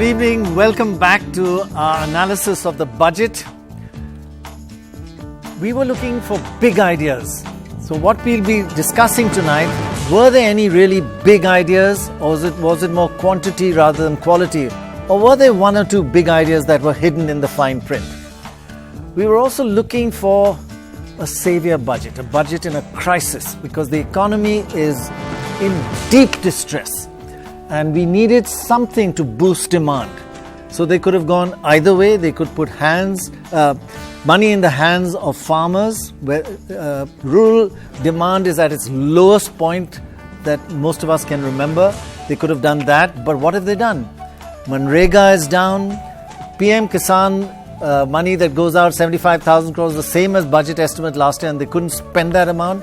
evening. Welcome back to our analysis of the budget. We were looking for big ideas. So what we'll be discussing tonight, were there any really big ideas, or was it more quantity rather than quality? Or were there one or two big ideas that were hidden in the fine print? We were also looking for a savior budget, a budget in a crisis, because the economy is in deep distress and we needed something to boost demand. So they could have gone either way. They could put money in the hands of farmers, where rural demand is at its lowest point that most of us can remember. They could have done that, but what have they done? Manrega is down, PM Kisan money that goes out, 75,000 crores, the same as budget estimate last year, and they couldn't spend that amount.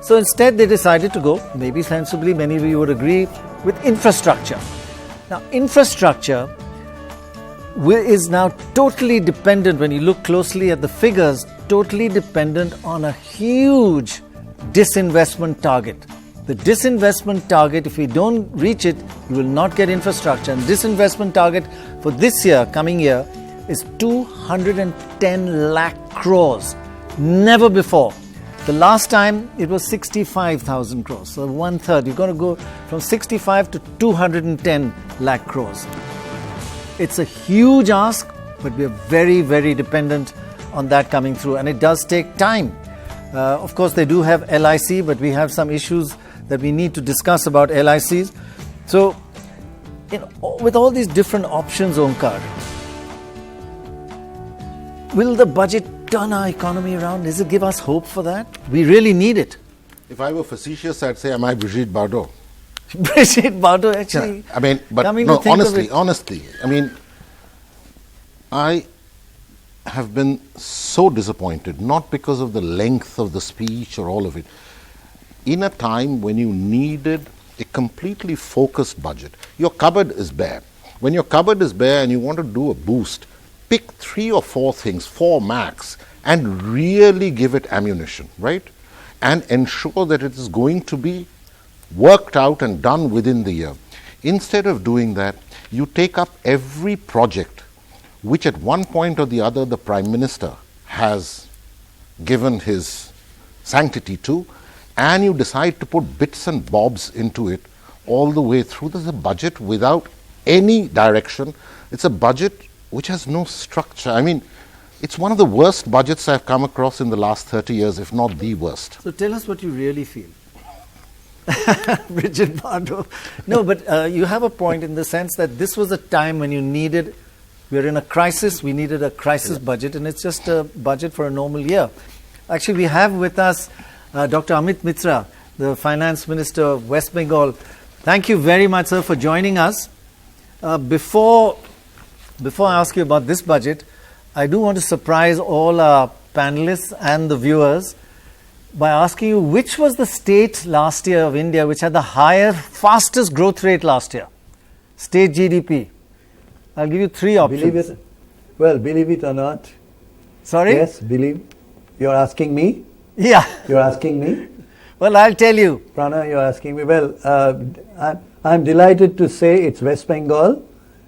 So instead they decided to go, maybe sensibly, many of you would agree, with infrastructure. Now infrastructure is now totally dependent, when you look closely at the figures, totally dependent on a huge disinvestment target. The disinvestment target, if we don't reach it, we will not get infrastructure. And disinvestment target for this year, coming year, is 210 lakh crores. Never before. The last time it was 65,000 crores. So one third. You're going to go from 65 to 210 lakh crores. It's a huge ask, but we are very, very dependent on that coming through. And it does take time. Of course, they do have LIC, but we have some issues that we need to discuss about LICs. So, with all these different options, Omkar, will the budget turn our economy around? Does it give us hope for that? We really need it. If I were facetious, I'd say, am I Brigitte Bardot? Brigitte Bardot, actually. Yeah, I mean, but no, honestly, I mean, I have been so disappointed, not because of the length of the speech or all of it. In a time when you needed a completely focused budget, your cupboard is bare. When your cupboard is bare and you want to do a boost, pick 3 or 4 things, 4 max, and really give it ammunition, right? And ensure that it is going to be worked out and done within the year. Instead of doing that, you take up every project which at one point or the other the Prime Minister has given his sanctity to, and you decide to put bits and bobs into it all the way through. There's a budget without any direction. It's a budget which has no structure. I mean, it's one of the worst budgets I've come across in the last 30 years, if not the worst. So tell us what you really feel. Brigitte Bardot. No, but you have a point in the sense that this was a time when you needed, we're in a crisis, we needed a crisis budget, and it's just a budget for a normal year. Actually, we have with us Dr. Amit Mitra, the Finance Minister of West Bengal. Thank you very much, sir, for joining us. Before I ask you about this budget, I do want to surprise all our panelists and the viewers by asking you, which was the state last year of India which had the fastest growth rate last year? State GDP. I'll give you 3 options. Believe it or not. Sorry? Yes, believe. You're asking me? Yeah. You're asking me? Well, I'll tell you. Prannoy, you're asking me. Well, I'm delighted to say it's West Bengal.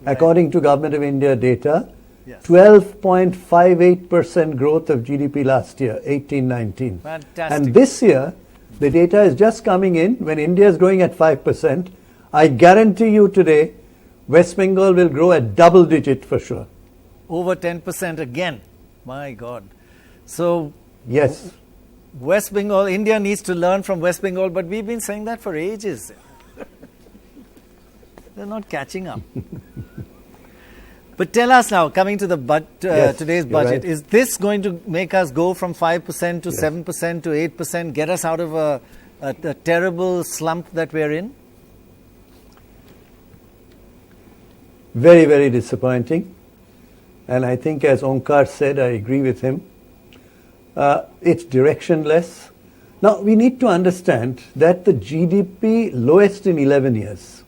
Right. According to Government of India data, yes. 12.58% growth of GDP last year, 18-19. Fantastic. And this year, the data is just coming in. When India is growing at 5%, I guarantee you today, West Bengal will grow at double digit for sure. Over 10% again. My God. So, yes. West Bengal, India needs to learn from West Bengal, but we've been saying that for ages. They're not catching up. But tell us now, coming to the today's budget, right. Is this going to make us go from 5% to 7% to 8%, get us out of a terrible slump that we're in? Very, very disappointing. And I think, as Omkar said, I agree with him. It's directionless. Now, we need to understand that the GDP lowest in 11 years.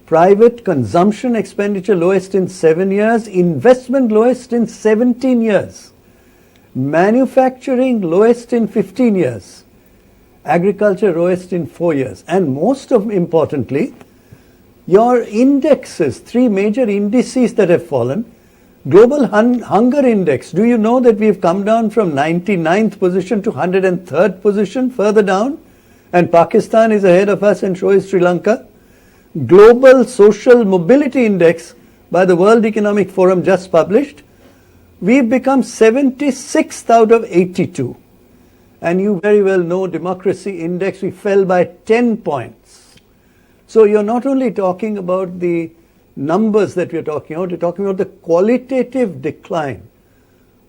Private consumption expenditure lowest in 7 years, investment lowest in 17 years, manufacturing lowest in 15 years, agriculture lowest in 4 years, and most importantly, Your indexes, 3 major indices that have fallen. Global Hunger Index, do you know that we've come down from 99th position to 103rd position, further down? And Pakistan is ahead of us, and so is Sri Lanka. Global Social Mobility Index by the World Economic Forum just published. We've become 76th out of 82. And you very well know Democracy Index, we fell by 10 points. So you're not only talking about the numbers that we're talking about, you're talking about the qualitative decline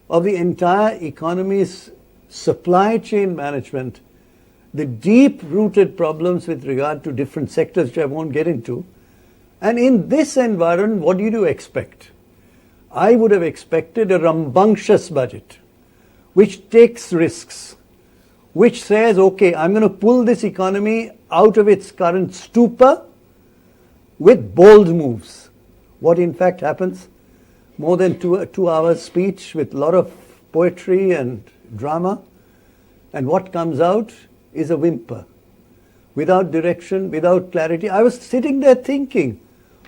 of the entire economy's supply chain management, the deep-rooted problems with regard to different sectors, which I won't get into. And in this environment, what do you expect? I would have expected a rambunctious budget, which takes risks, which says, okay, I'm going to pull this economy out of its current stupor with bold moves. What in fact happens? More than 2 hours speech with a lot of poetry and drama. And what comes out is a whimper. Without direction, without clarity. I was sitting there thinking,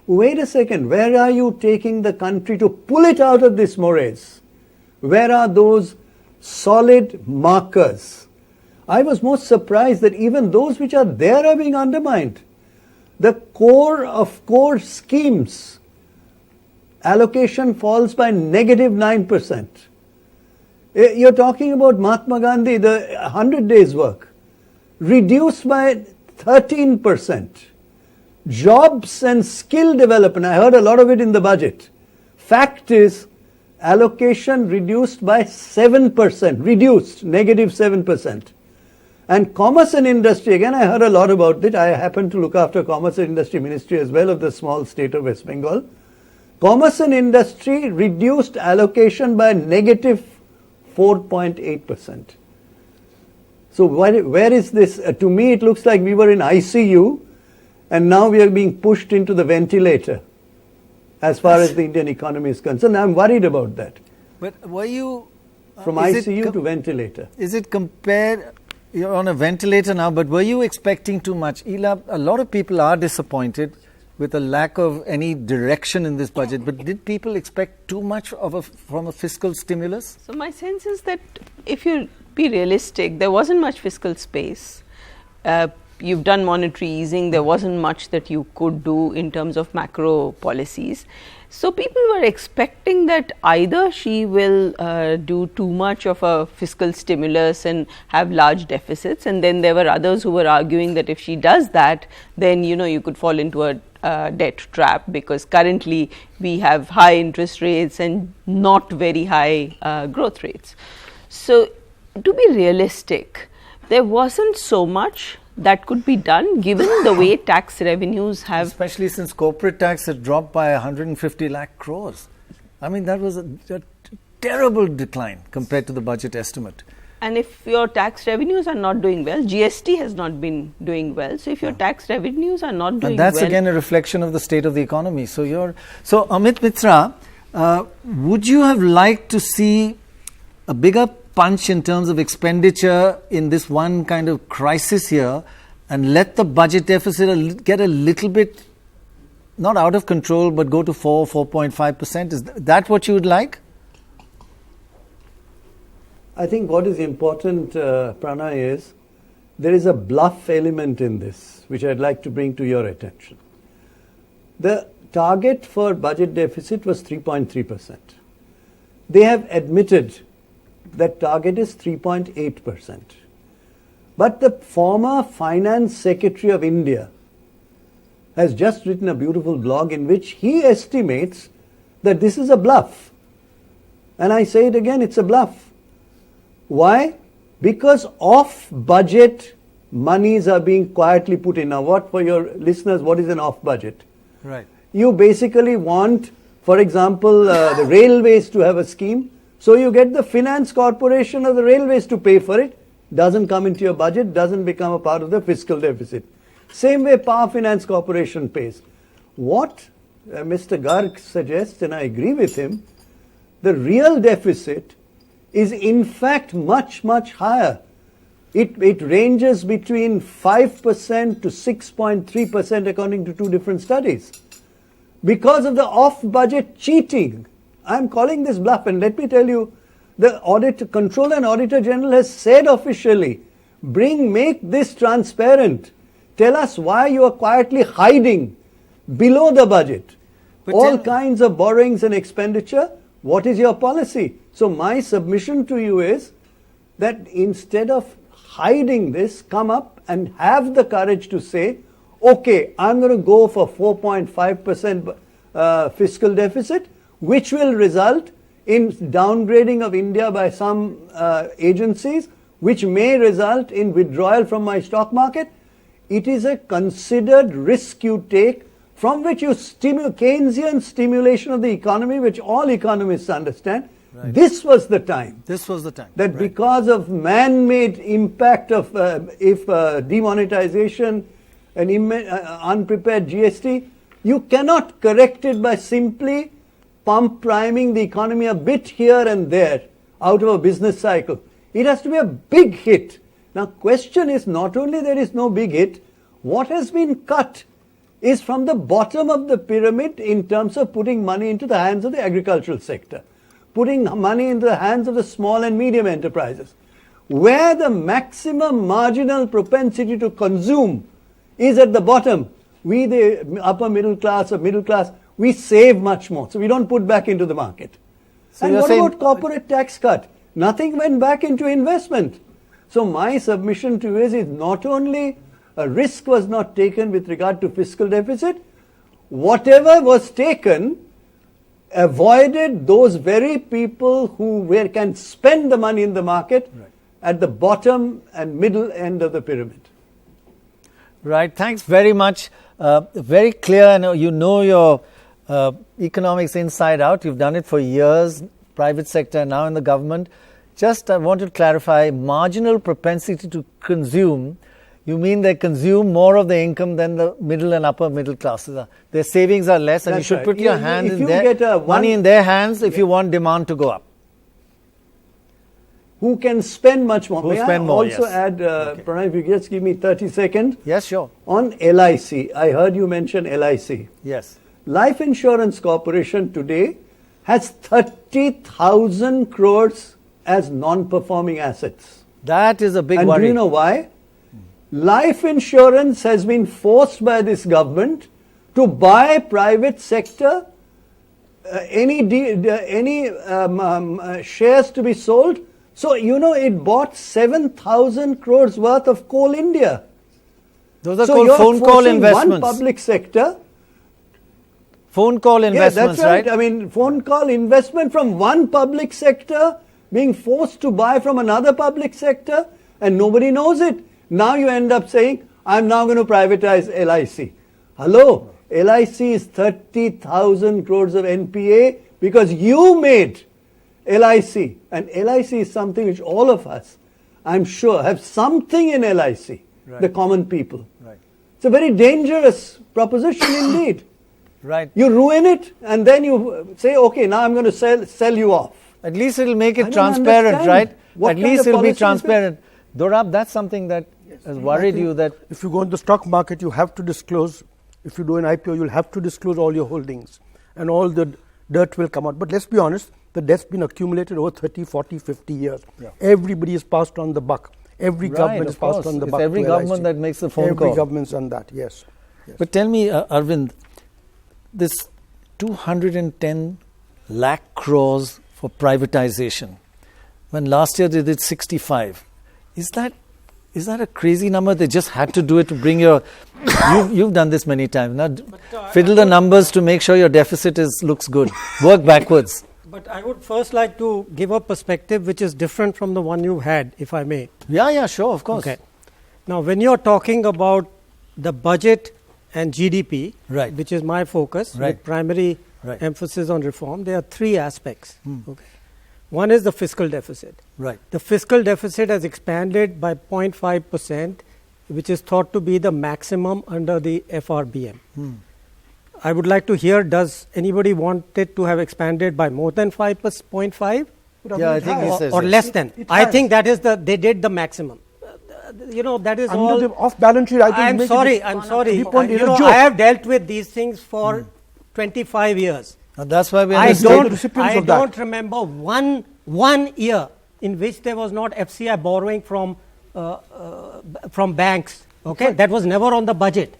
wait a second, where are you taking the country to pull it out of this morass? Where are those solid markers? I was most surprised that even those which are there are being undermined. The core of core schemes, allocation falls by negative 9%. You're talking about Mahatma Gandhi, the 100 days work, reduced by 13%. Jobs and skill development, I heard a lot of it in the budget. Fact is, allocation reduced by 7%, reduced, negative 7%. And commerce and industry, again I heard a lot about it. I happen to look after commerce and industry ministry as well of the small state of West Bengal. Commerce and industry reduced allocation by negative 4.8%. So where is this? To me it looks like we were in ICU and now we are being pushed into the ventilator as far as the Indian economy is concerned. I'm worried about that. But were you... From ICU to ventilator. Is it compared... You're on a ventilator now, but were you expecting too much? Ela, a lot of people are disappointed with the lack of any direction in this budget, but did people expect too much from a fiscal stimulus? So my sense is that if you be realistic, there wasn't much fiscal space. You've done monetary easing, there wasn't much that you could do in terms of macro policies. So people were expecting that either she will do too much of a fiscal stimulus and have large deficits, and then there were others who were arguing that if she does that, then you could fall into a debt trap, because currently we have high interest rates and not very high growth rates. So to be realistic, there wasn't so much that could be done given the way tax revenues have... Especially since corporate tax had dropped by 150 lakh crores. I mean, that was a terrible decline compared to the budget estimate. And if your tax revenues are not doing well, GST has not been doing well. So if your tax revenues are not doing well... And that's again a reflection of the state of the economy. So Amit Mitra, would you have liked to see a bigger punch in terms of expenditure in this one kind of crisis here and let the budget deficit get a little bit, not out of control, but go to 4.5%? Is that what you would like? I think what is important, Prannoy, is there is a bluff element in this, which I'd like to bring to your attention. The target for budget deficit was 3.3%. They have admitted that target is 3.8%. But the former Finance Secretary of India has just written a beautiful blog in which he estimates that this is a bluff. And I say it again, it's a bluff. Why? Because off-budget monies are being quietly put in. Now, what, for your listeners, what is an off-budget? Right. You basically want, for example, the railways to have a scheme. So you get the finance corporation of the railways to pay for it. Doesn't come into your budget, doesn't become a part of the fiscal deficit. Same way Power Finance Corporation pays. What Mr. Garg suggests, and I agree with him, the real deficit is in fact much, much higher. It ranges between 5% to 6.3% according to 2 different studies. Because of the off-budget cheating. I'm calling this bluff, and let me tell you, the Controller and Auditor General has said officially, make this transparent. Tell us why you are quietly hiding below the budget. But all kinds of borrowings and expenditure. What is your policy? So my submission to you is that instead of hiding this, come up and have the courage to say, okay, I'm going to go for 4.5% fiscal deficit, which will result in downgrading of India by some agencies, which may result in withdrawal from my stock market. It is a considered risk you take, from which you Keynesian stimulation of the economy, which all economists understand. Right. This was the time. That because of man-made impact of demonetization and unprepared GST, you cannot correct it by simply priming the economy a bit here and there out of a business cycle. It has to be a big hit. Now, question is not only there is no big hit, what has been cut is from the bottom of the pyramid in terms of putting money into the hands of the agricultural sector, putting money into the hands of the small and medium enterprises, where the maximum marginal propensity to consume is at the bottom. We, the upper middle class or middle class, we save much more, so we don't put back into the market. So and what about corporate tax cut? Nothing went back into investment. So my submission to you is not only a risk was not taken with regard to fiscal deficit, whatever was taken avoided those very people who can spend the money in the market at the bottom and middle end of the pyramid. Right. Thanks very much. Very clear. And you know your economics inside out. You've done it for years, private sector, now in the government. Just I want to clarify, marginal propensity to consume, you mean they consume more of the income than the middle and upper middle classes. Their savings are less, and you should put your hand in their money in their hands if you want demand to go up. Who can spend much more? May I also add, Prannoy, if you just give me 30 seconds. Yes, sure. On LIC, I heard you mention LIC. Yes. Life Insurance Corporation today has 30,000 crores as non-performing assets. That is a big worry. And do you know why? Life insurance has been forced by this government to buy private sector, any shares to be sold. So, it bought 7,000 crores worth of Coal India. Those are called phone call investments. One public sector. Phone call investments, that's right? I mean, phone call investment from one public sector being forced to buy from another public sector, and nobody knows it. Now you end up saying, I'm now going to privatize LIC. Hello, LIC is 30,000 crores of NPA because you made LIC. And LIC is something which all of us, I'm sure, have something in LIC, the common people. Right. It's a very dangerous proposition indeed. Right. You ruin it and then you say, okay, now I'm going to sell you off. At least it will make it transparent, right? At least it will be transparent. Dorab, that's something that has worried you, that if you go in the stock market, you have to disclose. If you do an IPO, you'll have to disclose all your holdings and all the dirt will come out. But let's be honest, the debt's been accumulated over 30, 40, 50 years. Yeah. Everybody has passed on the buck. Every government has passed on the buck. It's every government that makes the phone call. Every government's done that, yes. But tell me, Arvind, this 210 lakh crores for privatization, when last year they did 65, is that a crazy number? They just had to do it to bring your... you've done this many times. Now, fiddle the numbers to make sure your deficit looks good. Work backwards. But I would first like to give a perspective which is different from the one you had, if I may. Yeah, sure, of course. Okay. Now, when you're talking about the budget and GDP, right, which is my focus, with primary emphasis on reform, there are three aspects. Okay. One is the fiscal deficit. Right. The fiscal deficit has expanded by 0.5%, which is thought to be the maximum under the FRBM. I would like to hear, does anybody want it to have expanded by more than 5.5? Yeah, I think he says or less than. I think that is they did the maximum. that is Under all. the off-balance sheet items. I'm sorry. I have dealt with these things for 25 years. And that's why we are I of don't remember one year in which there was not FCI borrowing from banks. Okay, that was never on the budget.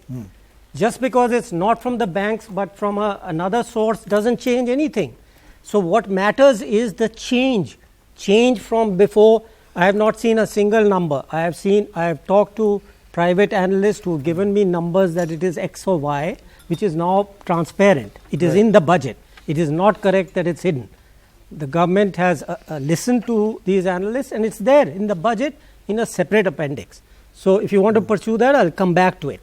Just because it's not from the banks but from another source doesn't change anything. So what matters is the change from before. I have not seen a single number. I have talked to private analysts who have given me numbers that it is X or Y, which is now transparent. It is in the budget. It is not correct that it's hidden. The government has listened to these analysts, and it's there in the budget in a separate appendix. So if you want to pursue that, I'll come back to it.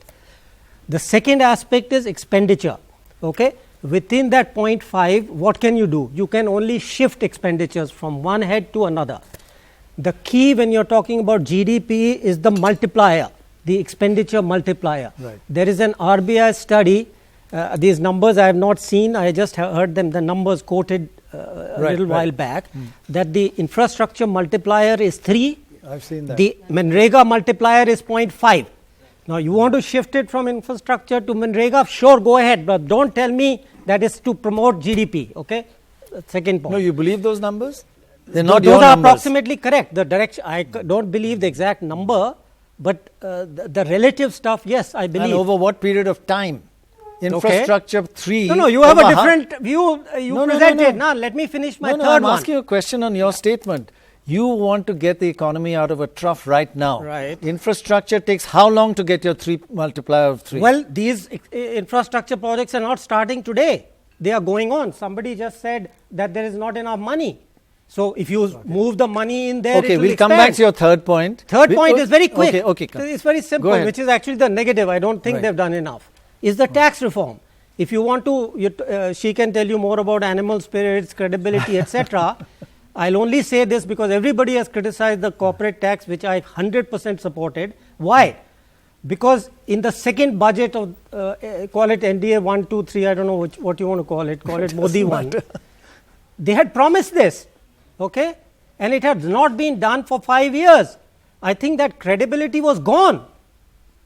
The second aspect is expenditure. Okay, within that 0.5, what can you do? You can only shift expenditures from one head to another. The key when you're talking about GDP is the multiplier, the expenditure multiplier. Right. There is an RBI study. These numbers I have not seen. I just have heard them. The numbers quoted a little while back. That the infrastructure multiplier is 3. I've seen that. The Manrega multiplier is 0.5. Now you want to shift it from infrastructure to Manrega? Sure, go ahead, but don't tell me that is to promote GDP. Okay. Second point. No, you believe those numbers? They're not Those your are numbers. approximately correct. The direction, I don't believe the exact number, but the relative stuff, yes, I believe. And over what period of time? Infrastructure 3. No, you have a different view. You presented. Now, let me finish my third I'm one. asking you a question on your statement. You want to get the economy out of a trough right now. Right. Infrastructure takes how long to get your 3 multiplier of 3? Well, these infrastructure projects are not starting today. They are going on. Somebody just said that there is not enough money. So if you move the money in there, okay, we'll come back to your third point. Third point is very quick. Okay, it's very simple, which is actually the negative. I don't think they've done enough. Is the tax reform. If you want to, she can tell you more about animal spirits, credibility, etc. I'll only say this because everybody has criticized the corporate tax, which I 100% supported. Why? Because in the second budget of, call it NDA 1, 2, 3, I don't know what you want to call it Modi 1. They had promised this. Okay, and it had not been done for 5 years. I think that credibility was gone.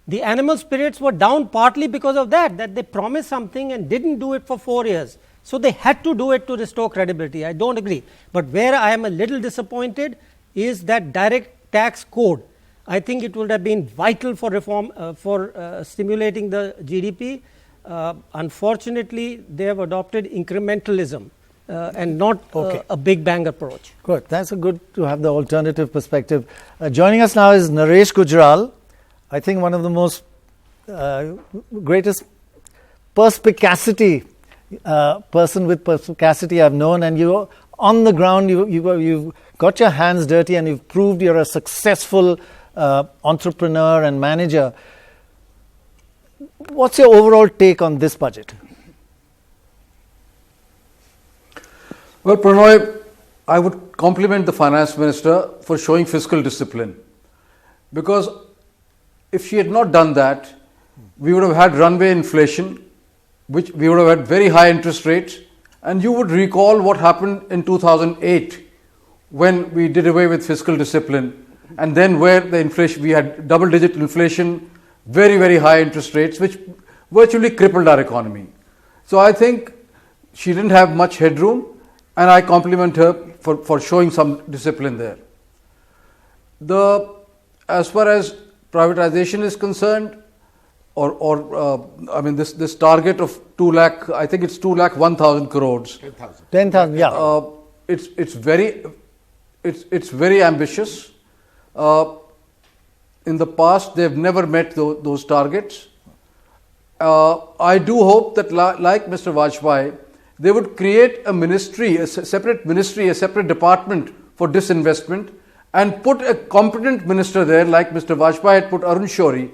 The animal spirits were down partly because of that they promised something and didn't do it for 4 years. So they had to do it to restore credibility. I don't agree. But where I am a little disappointed is that direct tax code. I think it would have been vital for reform, for stimulating the GDP. Unfortunately, they have adopted incrementalism. And not a big bang approach. Good. That's a good to have the alternative perspective. Joining us now is Naresh Gujral. I think one of the most greatest perspicacity person with perspicacity I've known. And you on the ground, you've got your hands dirty and you've proved you're a successful entrepreneur and manager. What's your overall take on this budget? Well, Prannoy, I would compliment the finance minister for showing fiscal discipline, because if she had not done that, we would have had runaway inflation, which we would have had very high interest rates, and you would recall what happened in 2008 when we did away with fiscal discipline, and then where the inflation, we had double-digit inflation, very, very high interest rates, which virtually crippled our economy. So I think she didn't have much headroom, and I compliment her for showing some discipline there. As far as privatization is concerned, this target of 2 lakh, I think it's 2,01,000 crores. 10,000, yeah. It's very ambitious. In the past, they've never met those targets. I do hope that, like Mr. Vajpayee, they would create a ministry, a separate department for disinvestment, and put a competent minister there, like Mr. Vajpayee had put Arun Shourie,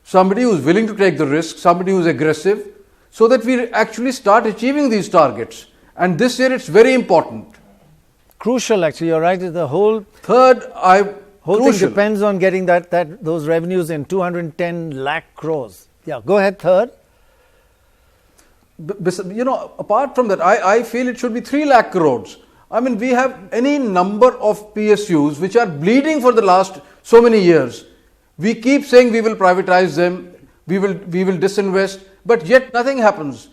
somebody who's willing to take the risk, somebody who's aggressive, so that we actually start achieving these targets. And this year it's very important. Crucial, actually, you're right. The whole thing depends on getting those revenues in 210 lakh crores. Yeah, go ahead, third. Apart from that, I feel it should be 3 lakh crores. I mean, we have any number of PSUs which are bleeding for the last so many years. We keep saying we will privatize them, we will disinvest, but yet nothing happens.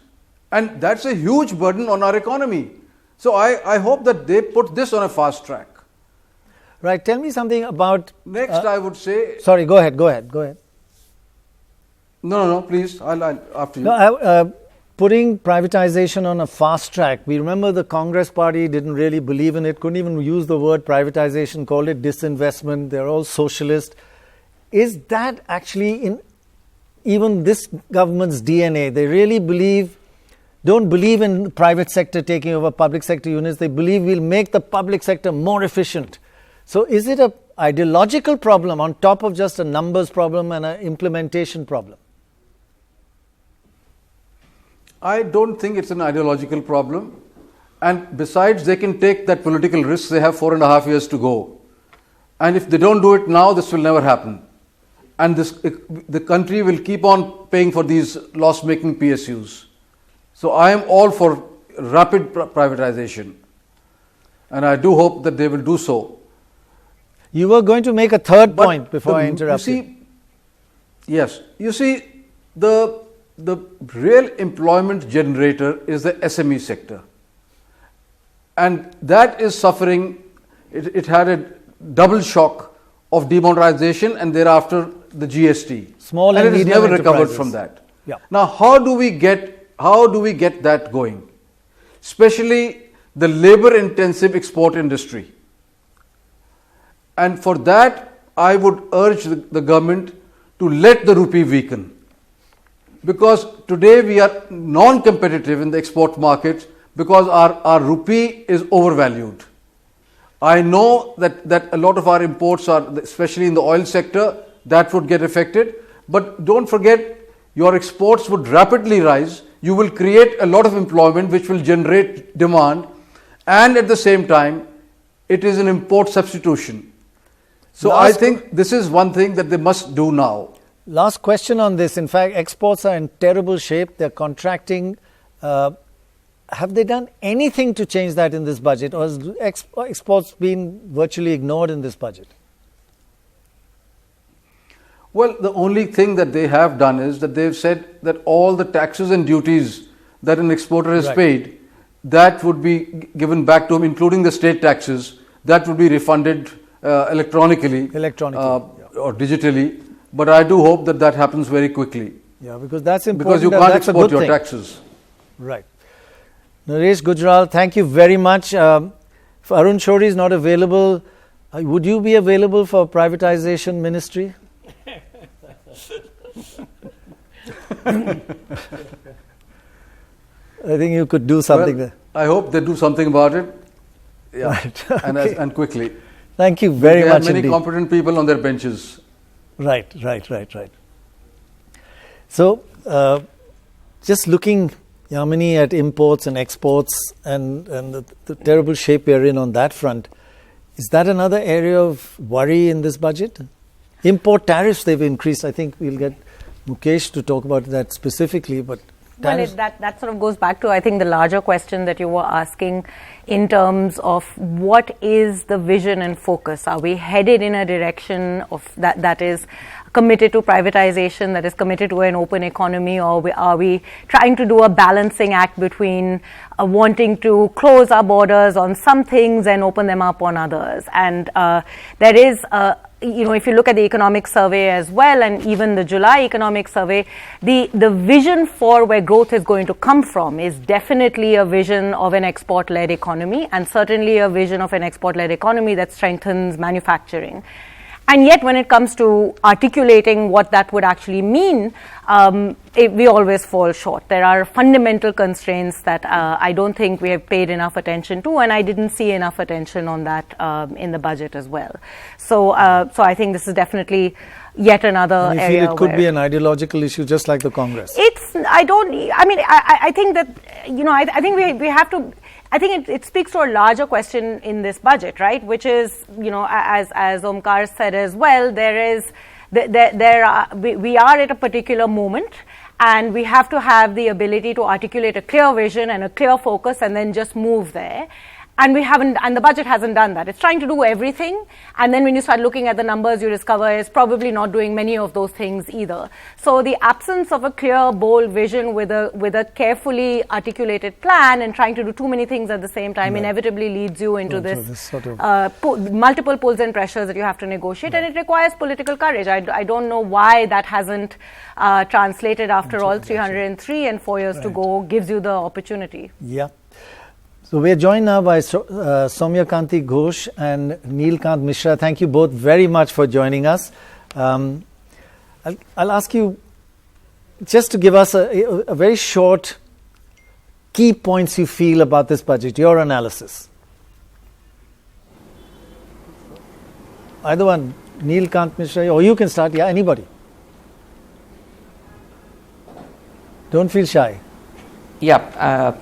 And that's a huge burden on our economy. So I hope that they put this on a fast track. Right. Tell me something about... Next, I would say... Sorry, go ahead. No, please, I'll after you. No, putting privatization on a fast track. We remember the Congress party didn't really believe in it, couldn't even use the word privatization, called it disinvestment. They're all socialist. Is that actually in even this government's DNA? They really don't believe in private sector taking over public sector units. They believe we'll make the public sector more efficient. So is it an ideological problem on top of just a numbers problem and an implementation problem? I don't think it's an ideological problem. And besides, they can take that political risk. They have 4.5 years to go. And if they don't do it now, this will never happen. And the country will keep on paying for these loss-making PSUs. So I am all for rapid privatization. And I do hope that they will do so. You were going to make a third point before I interrupt you. Yes. You see, the real employment generator is the SME sector. And that is suffering. It had a double shock of demonetization and thereafter the GST. Small and it has medium never recovered enterprises. from that. Yeah. Now, how do we get that going? Especially the labor-intensive export industry. And for that, I would urge the government to let the rupee weaken. Because today we are non-competitive in the export market because our rupee is overvalued. I know that a lot of our imports are, especially in the oil sector, that would get affected. But don't forget, your exports would rapidly rise. You will create a lot of employment which will generate demand. And at the same time, it is an import substitution. So I think this is one thing that they must do now. Last question on this. In fact, exports are in terrible shape. They're contracting. Have they done anything to change that in this budget, or has exports been virtually ignored in this budget? Well, the only thing that they have done is that they've said that all the taxes and duties that an exporter has paid, that would be given back to him, including the state taxes, that would be refunded electronically or digitally. But I do hope that happens very quickly. Yeah, because that's important. Because you can't export your taxes. Right. Naresh Gujral, thank you very much. If Arun Shourie is not available, would you be available for privatization ministry? I think you could do something there. I hope they do something about it. Yeah. Right. Okay. And quickly. Thank you very much They have many indeed. competent people on their benches. Right. So, just looking, Yamini, at imports and exports and the terrible shape we are in on that front, is that another area of worry in this budget? Import tariffs, they've increased. I think we'll get Mukesh to talk about that specifically, but well, that sort of goes back to, I think, the larger question that you were asking in terms of what is the vision and focus. Are we headed in a direction of that is committed to privatization, that is committed to an open economy, or are we trying to do a balancing act between wanting to close our borders on some things and open them up on others? And there is if you look at the economic survey as well, and even the July economic survey, the vision for where growth is going to come from is definitely a vision of an export-led economy, and certainly a vision of an export-led economy that strengthens manufacturing. And yet, when it comes to articulating what that would actually mean, we always fall short. There are fundamental constraints that I don't think we have paid enough attention to, and I didn't see enough attention on that in the budget as well. So I think this is definitely yet another area. You feel it could be an ideological issue, just like the Congress? I think that, I think we have to. I think it speaks to a larger question in this budget, right? Which is, as Omkar said as well, we are at a particular moment, and we have to have the ability to articulate a clear vision and a clear focus, and then just move there. and the budget hasn't done that. It's trying to do everything, and then when you start looking at the numbers, you discover it's probably not doing many of those things either. So the absence of a clear, bold vision with a carefully articulated plan and trying to do too many things at the same time inevitably leads you into this sort of multiple pulls and pressures that you have to negotiate, and it requires political courage. I don't know why that hasn't translated after all 303 and 4 years to go gives you the opportunity. Yeah. So we are joined now by Soumya Kanti Ghosh and Neelkant Mishra. Thank you both very much for joining us. I'll ask you just to give us a very short key points you feel about this budget, your analysis. Either one, Neelkant Mishra, or you can start. Yeah, anybody. Don't feel shy. Yeah.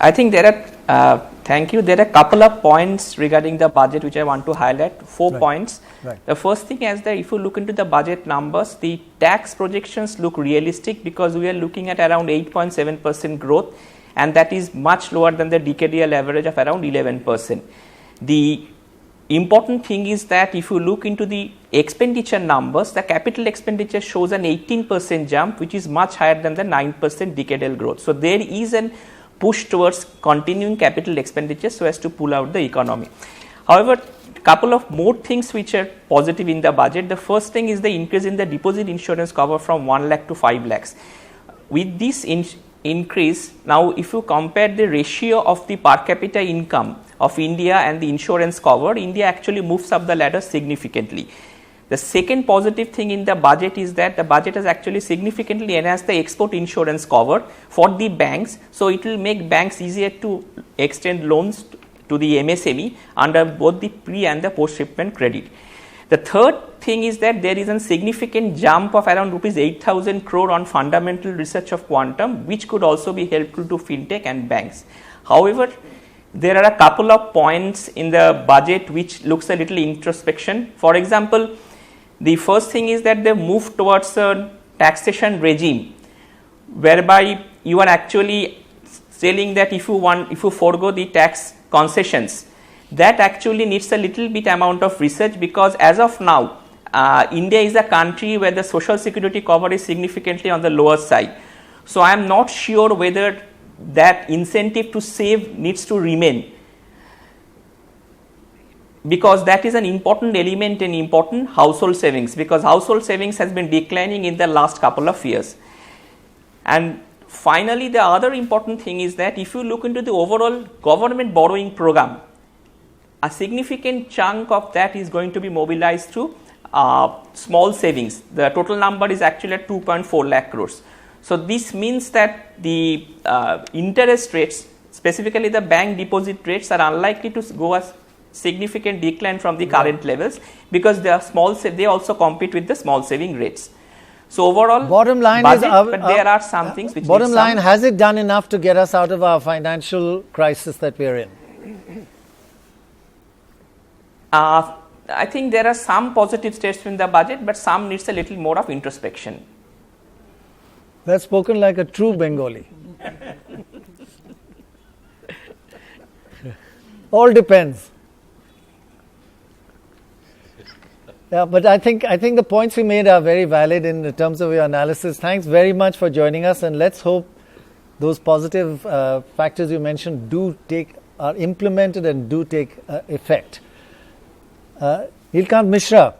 I think there are, thank you, there are a couple of points regarding the budget which I want to highlight, 4 points. Right. The first thing is that if you look into the budget numbers, the tax projections look realistic because we are looking at around 8.7% growth, and that is much lower than the decadal average of around 11%. The important thing is that if you look into the expenditure numbers, the capital expenditure shows an 18% jump, which is much higher than the 9% decadal growth. So there is an push towards continuing capital expenditure so as to pull out the economy. However, a couple of more things which are positive in the budget. The first thing is the increase in the deposit insurance cover from 1 lakh to 5 lakhs. With this increase, now if you compare the ratio of the per capita income of India and the insurance cover, India actually moves up the ladder significantly. The second positive thing in the budget is that the budget has actually significantly enhanced the export insurance cover for the banks. So it will make banks easier to extend loans to the MSME under both the pre and the post shipment credit. The third thing is that there is a significant jump of around rupees 8,000 crore on fundamental research of quantum, which could also be helpful to fintech and banks. However, there are a couple of points in the budget which looks a little introspection. For example, the first thing is that they move towards a taxation regime whereby you are actually saying that if you forego the tax concessions, that actually needs a little bit amount of research, because as of now, India is a country where the social security cover is significantly on the lower side. So I am not sure whether that incentive to save needs to remain, because that is an important element in important household savings, because household savings has been declining in the last couple of years. And finally, the other important thing is that if you look into the overall government borrowing program, a significant chunk of that is going to be mobilized through small savings. The total number is actually at 2.4 lakh crores. So this means that the interest rates, specifically the bank deposit rates, are unlikely to go as significant decline from the current levels, because they are they also compete with the small saving rates. So overall, bottom line budget, is, but there are some things which bottom line, has it done enough to get us out of our financial crisis that we are in? I think there are some positive states in the budget, but some needs a little more of introspection. That's spoken like a true Bengali. All depends. Yeah, but I think the points you made are very valid in terms of your analysis. Thanks very much for joining us, and let's hope those positive factors you mentioned are implemented and do take effect. Neelkant Mishra,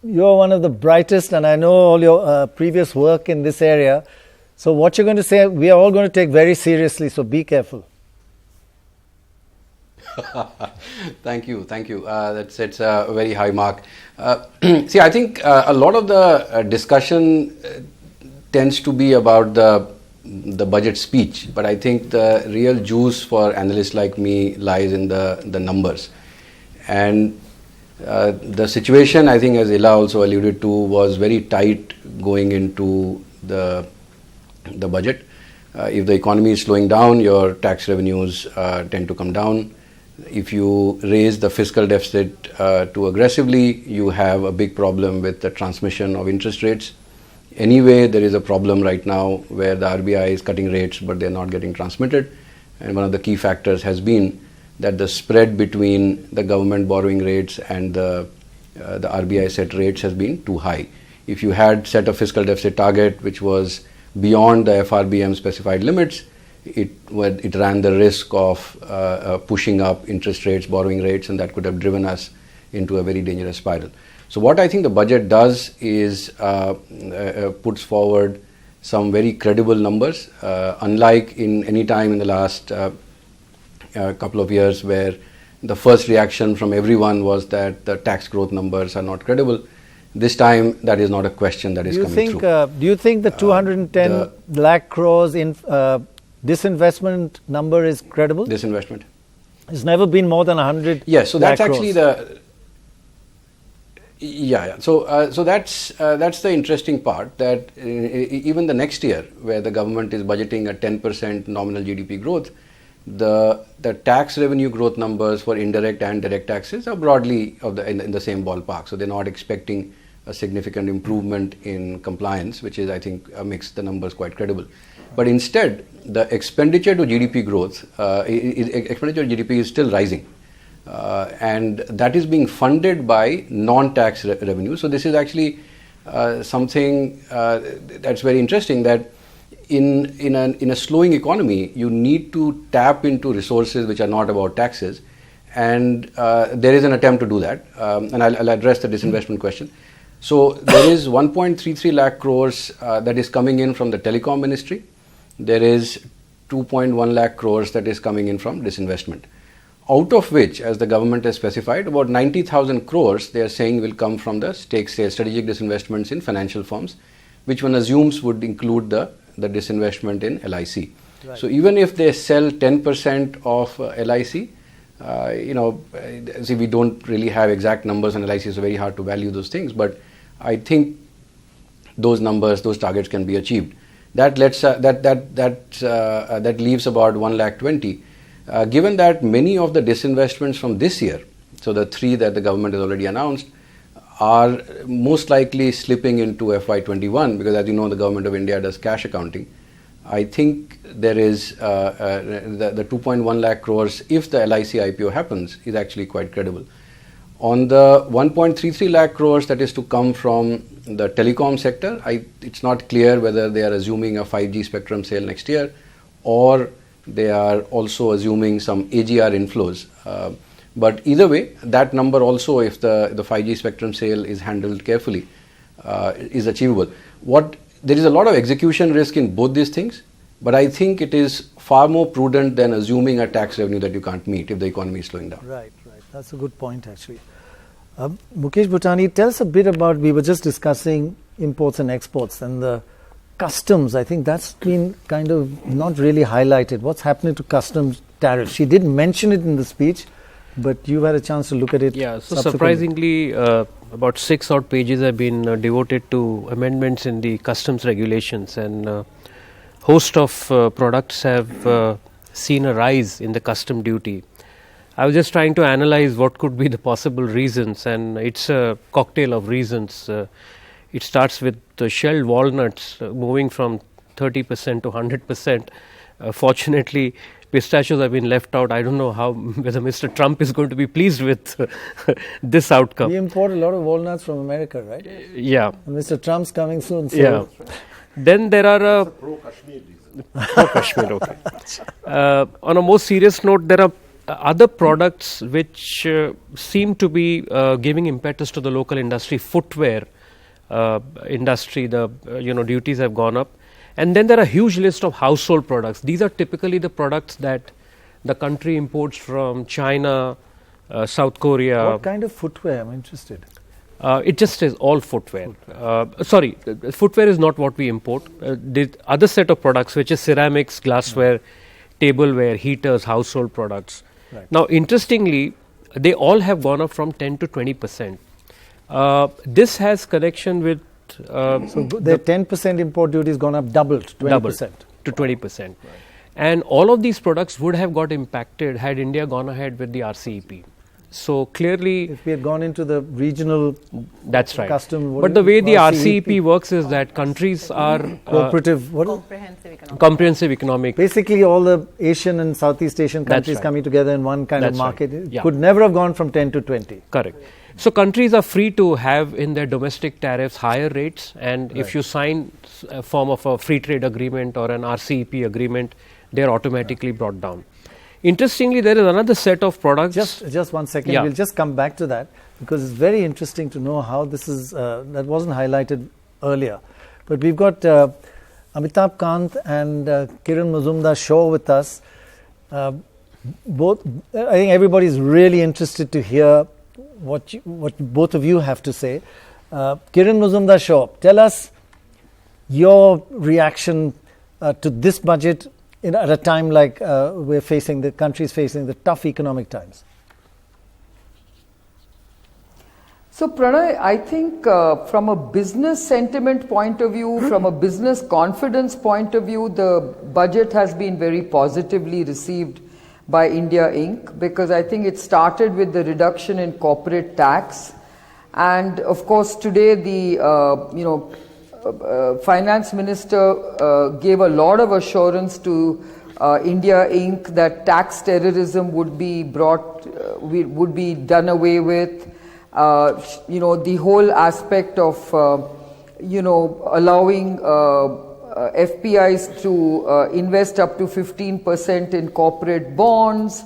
you're one of the brightest, and I know all your previous work in this area. So what you're going to say, we are all going to take very seriously, so be careful. Thank you. That sets a very high mark. See, I think a lot of the discussion tends to be about the budget speech, but I think the real juice for analysts like me lies in the numbers. And the situation, I think, as Ila also alluded to, was very tight going into the budget. If the economy is slowing down, your tax revenues tend to come down. If you raise the fiscal deficit too aggressively, you have a big problem with the transmission of interest rates. Anyway, there is a problem right now where the RBI is cutting rates, but they're not getting transmitted. And one of the key factors has been that the spread between the government borrowing rates and the RBI set rates has been too high. If you had set a fiscal deficit target which was beyond the FRBM specified limits, it ran the risk of pushing up interest rates, borrowing rates, and that could have driven us into a very dangerous spiral. So what I think the budget does is puts forward some very credible numbers, unlike in any time in the last couple of years where the first reaction from everyone was that the tax growth numbers are not credible. This time that is not a question that is coming through. Do you think the 210 lakh crores in disinvestment number is credible? Disinvestment. It's never been more than 100. Yes, so that's crores. actually the. Yeah. So that's the interesting part, that even the next year, where the government is budgeting a 10% nominal GDP growth, the tax revenue growth numbers for indirect and direct taxes are broadly in the same ballpark. So they're not expecting a significant improvement in compliance, which is, I think, makes the numbers quite credible. But instead, the expenditure to GDP growth, expenditure to GDP is still rising. And that is being funded by non-tax revenue. So this is actually something that's very interesting, that in a slowing economy, you need to tap into resources which are not about taxes, and there is an attempt to do that. And I'll address the disinvestment question. So there is 1.33 lakh crores that is coming in from the telecom ministry. There is 2.1 lakh crores that is coming in from disinvestment. Out of which, as the government has specified, about 90,000 crores they are saying will come from the stake sale, strategic disinvestments in financial firms, which one assumes would include the disinvestment in LIC. Right. So even if they sell 10% of LIC, see, we don't really have exact numbers on LIC, so very hard to value those things. But I think those numbers, those targets can be achieved. That leaves about 1,20,000. Given that many of the disinvestments from this year, so the 3 that the government has already announced, are most likely slipping into FY21, because as you know, the government of India does cash accounting. I think there is the 2.1 lakh crores, if the LIC IPO happens, is actually quite credible. On the 1.33 lakh crores that is to come from the telecom sector, it's not clear whether they are assuming a 5G spectrum sale next year, or they are also assuming some AGR inflows. But either way, that number also, if the 5G spectrum sale is handled carefully, is achievable. There is a lot of execution risk in both these things, but I think it is far more prudent than assuming a tax revenue that you can't meet if the economy is slowing down. Right. That's a good point, actually. Mukesh Bhutani, tell us a bit about, we were just discussing imports and exports and the customs. I think that's been kind of not really highlighted. What's happening to customs tariffs? She didn't mention it in the speech, but you had a chance to look at it. Yeah, so surprisingly, about 6 odd pages have been devoted to amendments in the customs regulations, and host of products have seen a rise in the custom duty. I was just trying to analyze what could be the possible reasons, and it's a cocktail of reasons. It starts with the shelled walnuts moving from 30% to 100%. Fortunately, pistachios have been left out. I don't know whether Mr. Trump is going to be pleased with this outcome. We import a lot of walnuts from America, right? Yeah. And Mr. Trump's coming soon. So yeah. Then there are pro-Kashmir. Pro-Kashmir, okay. On a more serious note, there are other products which seem to be giving impetus to the local industry. Footwear industry, the duties have gone up. And then there are a huge list of household products. These are typically the products that the country imports from China, South Korea. What kind of footwear? I'm interested. It just is all footwear. Footwear is not what we import. The other set of products, which is ceramics, glassware, tableware, heaters, household products. Right. Now, interestingly, they all have gone up from 10 to 20%. This has connection with so the 10% import duty has gone up, doubled to 20%. To 20%. Right. And all of these products would have got impacted had India gone ahead with the RCEP. So clearly, if we had gone into the regional, that's right. Custom, but the way the RCEP works is that countries are cooperative, comprehensive economic. Basically, all the Asian and Southeast Asian countries coming together in one kind of market. It could never have gone from 10 to 20. Correct. So countries are free to have in their domestic tariffs higher rates, and if you sign a form of a free trade agreement or an RCEP agreement, they are automatically brought down. Interestingly, there is another set of products. Just 1 second. We'll just come back to that because it's very interesting to know how this is. That wasn't highlighted earlier, but we've got Amitabh Kant and Kiran Mazumdar-Shaw with us. Both, I think everybody is really interested to hear what both of you have to say. Kiran Mazumdar-Shaw, tell us your reaction to this budget at a time like the country's facing the tough economic times. So Prannoy, I think from a business sentiment point of view, from a business confidence point of view, the budget has been very positively received by India Inc. because I think it started with the reduction in corporate tax, and of course today the Finance Minister gave a lot of assurance to India Inc. that tax terrorism would be would be done away with. The whole aspect of allowing FPIs to invest up to 15% in corporate bonds,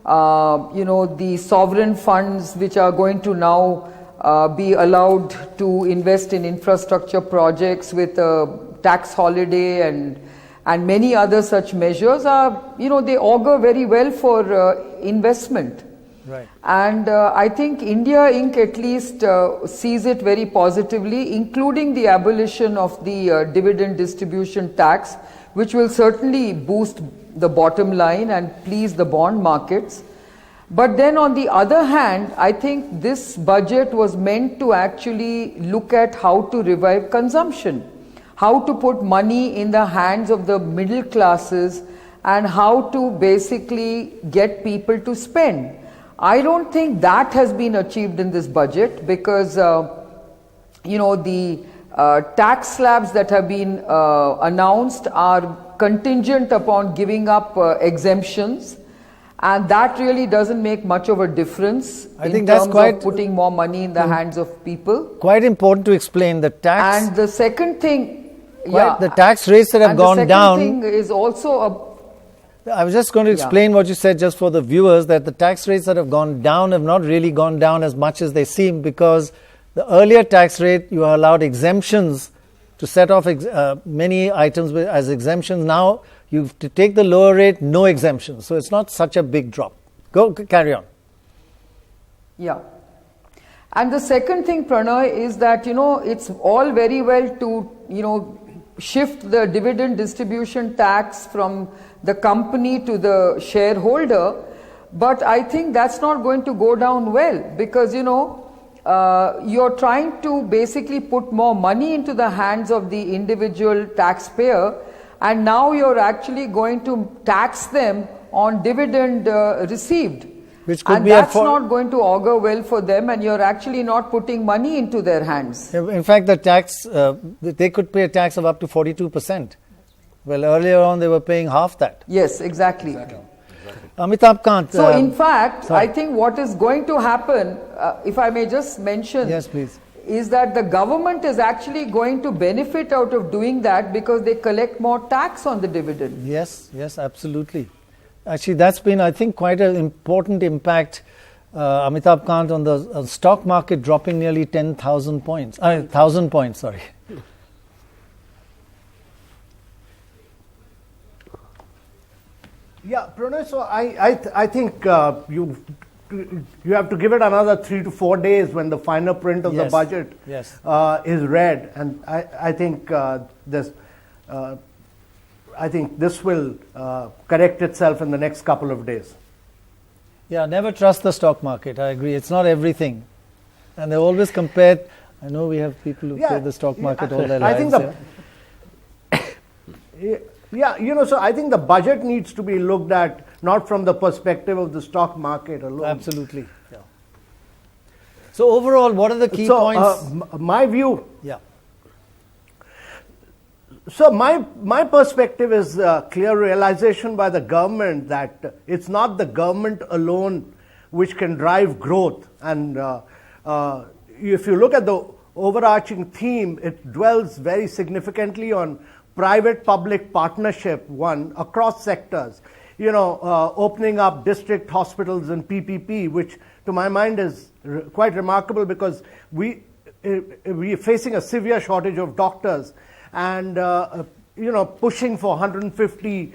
the sovereign funds which are going to now be allowed to invest in infrastructure projects with a tax holiday and many other such measures are, they augur very well for investment. Right. And I think India Inc. at least sees it very positively, including the abolition of the dividend distribution tax, which will certainly boost the bottom line and please the bond markets. But then on the other hand, I think this budget was meant to actually look at how to revive consumption, how to put money in the hands of the middle classes and how to basically get people to spend. I don't think that has been achieved in this budget because, the tax slabs that have been announced are contingent upon giving up exemptions, and that really doesn't make much of a difference in terms of putting more money in the hands of people. Quite important to explain the tax. And the second thing, the tax rates that have gone down. The second thing is also I was just going to explain what you said just for the viewers, that the tax rates that have gone down have not really gone down as much as they seem, because the earlier tax rate you are allowed exemptions to set off many items as exemptions. Now you have to take the lower rate, no exemptions. So it's not such a big drop. Carry on. Yeah. And the second thing, Prannoy, is that, it's all very well to, shift the dividend distribution tax from the company to the shareholder, but I think that's not going to go down well because, you're trying to basically put more money into the hands of the individual taxpayer, and now you're actually going to tax them on dividend received. Which could be that's not going to augur well for them, and you're actually not putting money into their hands. In fact, the tax, they could pay a tax of up to 42%. Well, earlier on they were paying half that. Yes, exactly. Amitabh Kant. So in fact, I think what is going to happen, if I may just mention, yes, please, is that the government is actually going to benefit out of doing that because they collect more tax on the dividend. Yes, absolutely. Actually, that's been, I think, quite an important impact, Amitabh Kant, on the stock market dropping nearly 10,000 points. 1,000 points, sorry. Yeah, Prannoy, so I think you have to give it another 3 to 4 days when the final print of the budget is read, and I think this will correct itself in the next couple of days. Yeah, never trust the stock market. I agree. It's not everything, and they always compare. I know we have people who play the stock market all their lives. So I think the budget needs to be looked at not from the perspective of the stock market alone. Absolutely. Yeah. So overall, what are the key points? My view. Yeah. So my perspective is clear realization by the government that it's not the government alone which can drive growth. And if you look at the overarching theme, it dwells very significantly on private-public partnership, one, across sectors. You know, opening up district hospitals and PPP, which to my mind is quite remarkable because we are facing a severe shortage of doctors. And, you know, pushing for 150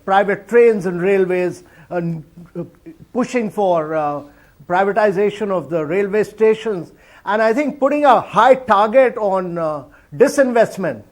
private trains and railways, and pushing for privatization of the railway stations. And I think putting a high target on disinvestment.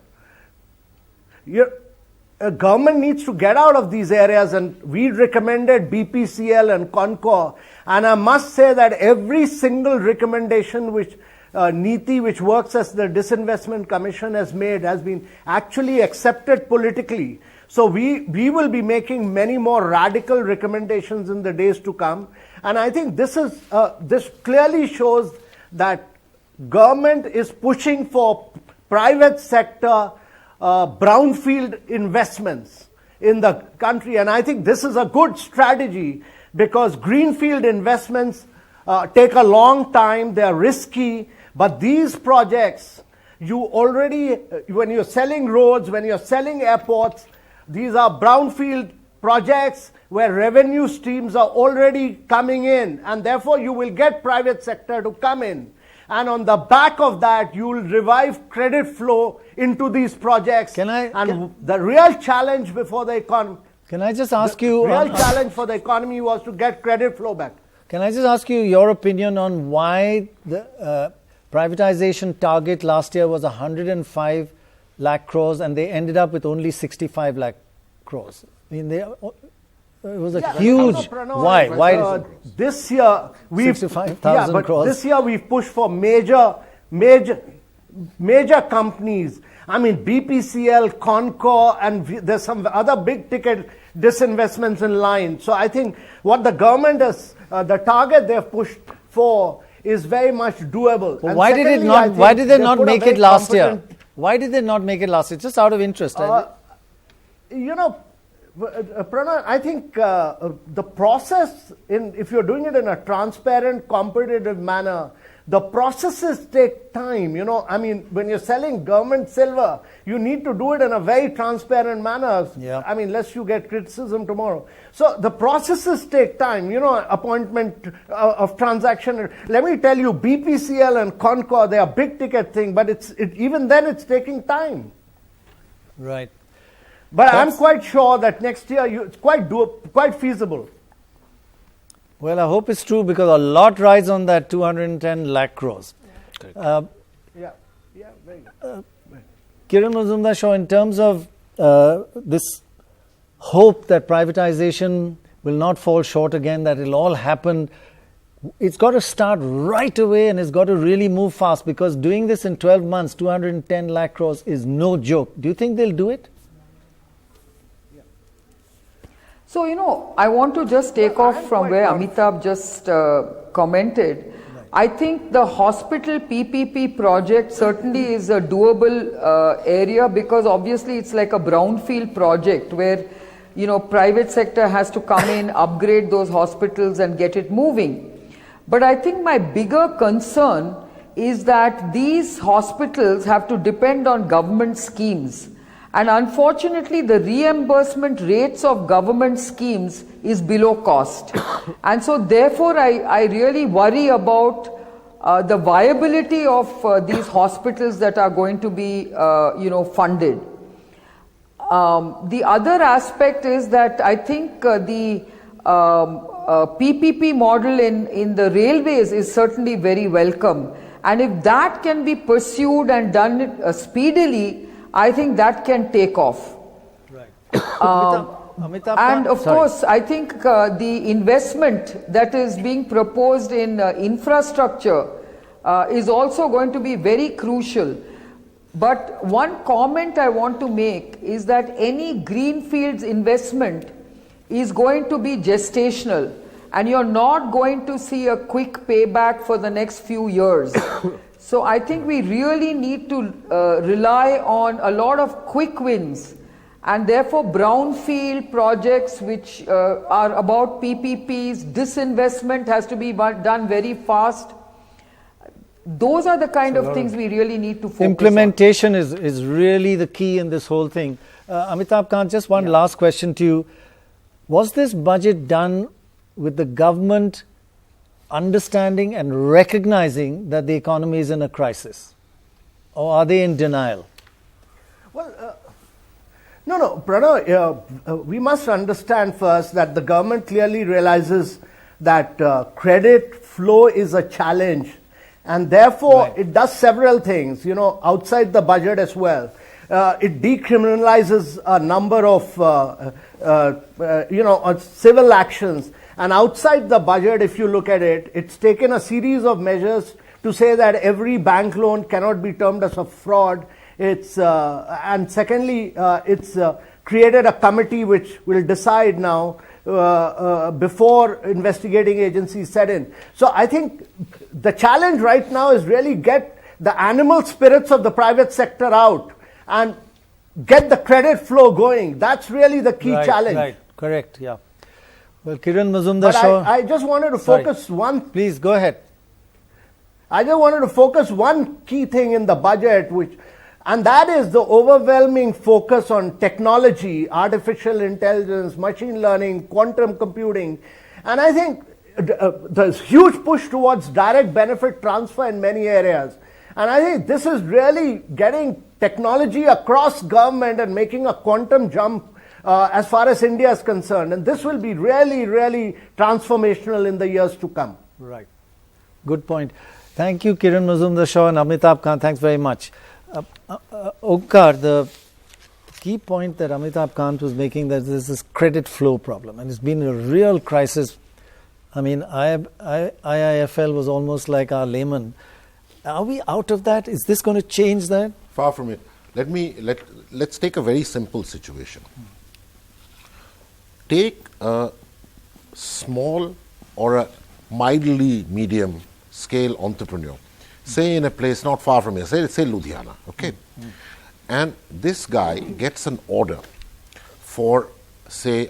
A government needs to get out of these areas, and we recommended BPCL and Concor. And I must say that every single recommendation which NITI, which works as the Disinvestment Commission, has made, has been actually accepted politically. So we will be making many more radical recommendations in the days to come. And I think this clearly shows that government is pushing for private sector brownfield investments in the country. And I think this is a good strategy because greenfield investments take a long time, they are risky. But these projects, when you're selling roads, when you're selling airports, these are brownfield projects where revenue streams are already coming in, and therefore you will get private sector to come in. And on the back of that, you will revive credit flow into these projects. The real challenge before the economy. Can I just ask you? The real challenge for the economy was to get credit flow back. Can I just ask you your opinion on why the privatization target last year was 105 lakh crores and they ended up with only 65 lakh crores? I mean, it was a huge. Why? Why? This year we've 65,000 crores. This year we've pushed for major companies. I mean, BPCL, Concor, and there's some other big ticket disinvestments in line. So I think what the government has, the target they've pushed for, is very much doable. Well, why did it not? Why did they not make it last year? Why did they not make it last year? Just out of interest. You know, Prannoy, I think the process, if you're doing it in a transparent, competitive manner, the processes take time. You know, I mean, when you're selling government silver, you need to do it in a very transparent manner. Yeah. I mean, lest you get criticism tomorrow. So the processes take time. You know, appointment of transaction. Let me tell you, BPCL and Concor, they are big ticket thing, but even then it's taking time. Right. But I'm quite sure that next year it's quite feasible. Well, I hope it's true because a lot rides on that 210 lakh crores. Very good. Kiran Mazumdar-Shaw, in terms of this hope that privatization will not fall short again, that it'll all happen, it's got to start right away and it's got to really move fast because doing this in 12 months, 210 lakh crores is no joke. Do you think they'll do it? So, you know, I want to just take off from where Amitabh just commented. I think the hospital PPP project certainly is a doable area because obviously it's like a brownfield project where, you know, private sector has to come in, upgrade those hospitals and get it moving. But I think my bigger concern is that these hospitals have to depend on government schemes. And unfortunately, the reimbursement rates of government schemes is below cost. And so therefore, I really worry about the viability of these hospitals that are going to be, funded. The other aspect is that I think the PPP model in the railways is certainly very welcome. And if that can be pursued and done speedily, I think that can take off. Right. And of course, I think the investment that is being proposed in infrastructure is also going to be very crucial. But one comment I want to make is that any greenfields investment is going to be gestational. and you're not going to see a quick payback for the next few years. So I think we really need to rely on a lot of quick wins, and therefore brownfield projects which are about PPPs, disinvestment has to be done very fast. Those are the kind of things we really need to focus Implementation is really the key in this whole thing. Amitabh Kant, just one last question to you. Was this budget done with the government understanding and recognizing that the economy is in a crisis? Or are they in denial? Well, no, Prannoy, we must understand first that the government clearly realizes that credit flow is a challenge, and therefore it does several things, outside the budget as well. It decriminalizes a number of, civil actions. And outside the budget, if you look at it, it's taken a series of measures to say that every bank loan cannot be termed as a fraud. And secondly, it's created a committee which will decide now before investigating agencies set in. So I think the challenge right now is really get the animal spirits of the private sector out and get the credit flow going. That's really the key challenge. Right, correct, yeah. Well, Kiran Mazumdar-Shaw. I just wanted to focus Please, go ahead. I just wanted to focus one key thing in the budget, and that is the overwhelming focus on technology, artificial intelligence, machine learning, quantum computing. And I think there's huge push towards direct benefit transfer in many areas. And I think this is really getting technology across government and making a quantum jump as far as India is concerned. And this will be really, really transformational in the years to come. Right. Good point. Thank you, Kiran Mazumdar-Shaw and Amitabh Kant. Thanks very much. Omkar, the key point that Amitabh Kant was making, that there's this credit flow problem, and it's been a real crisis. I mean, IIFL was almost like our layman. Are we out of that? Is this going to change that? Far from it. Let's take a very simple situation. Take a small or a mildly medium scale entrepreneur, say in a place not far from here, say Ludhiana, okay? And this guy gets an order for, say,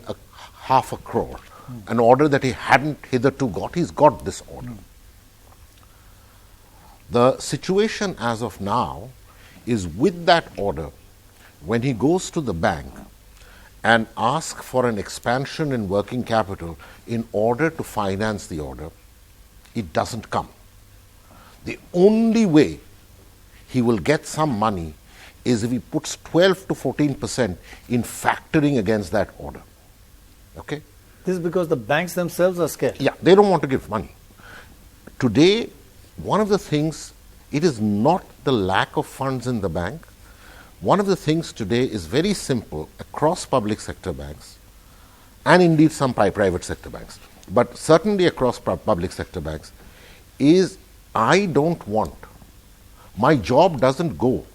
500 million, an order that he hadn't hitherto got. He's got this order. The situation as of now is, with that order, when he goes to the bank and asks for an expansion in working capital in order to finance the order, it doesn't come. The only way he will get some money is if he puts 12 to 14% in factoring against that order. Okay? This is because the banks themselves are scared. Yeah, they don't want to give money. Today, one of the things, it is not the lack of funds in the bank. One of the things today is very simple across public sector banks, and indeed some private sector banks, but certainly across public sector banks, is I don't want, my job doesn't go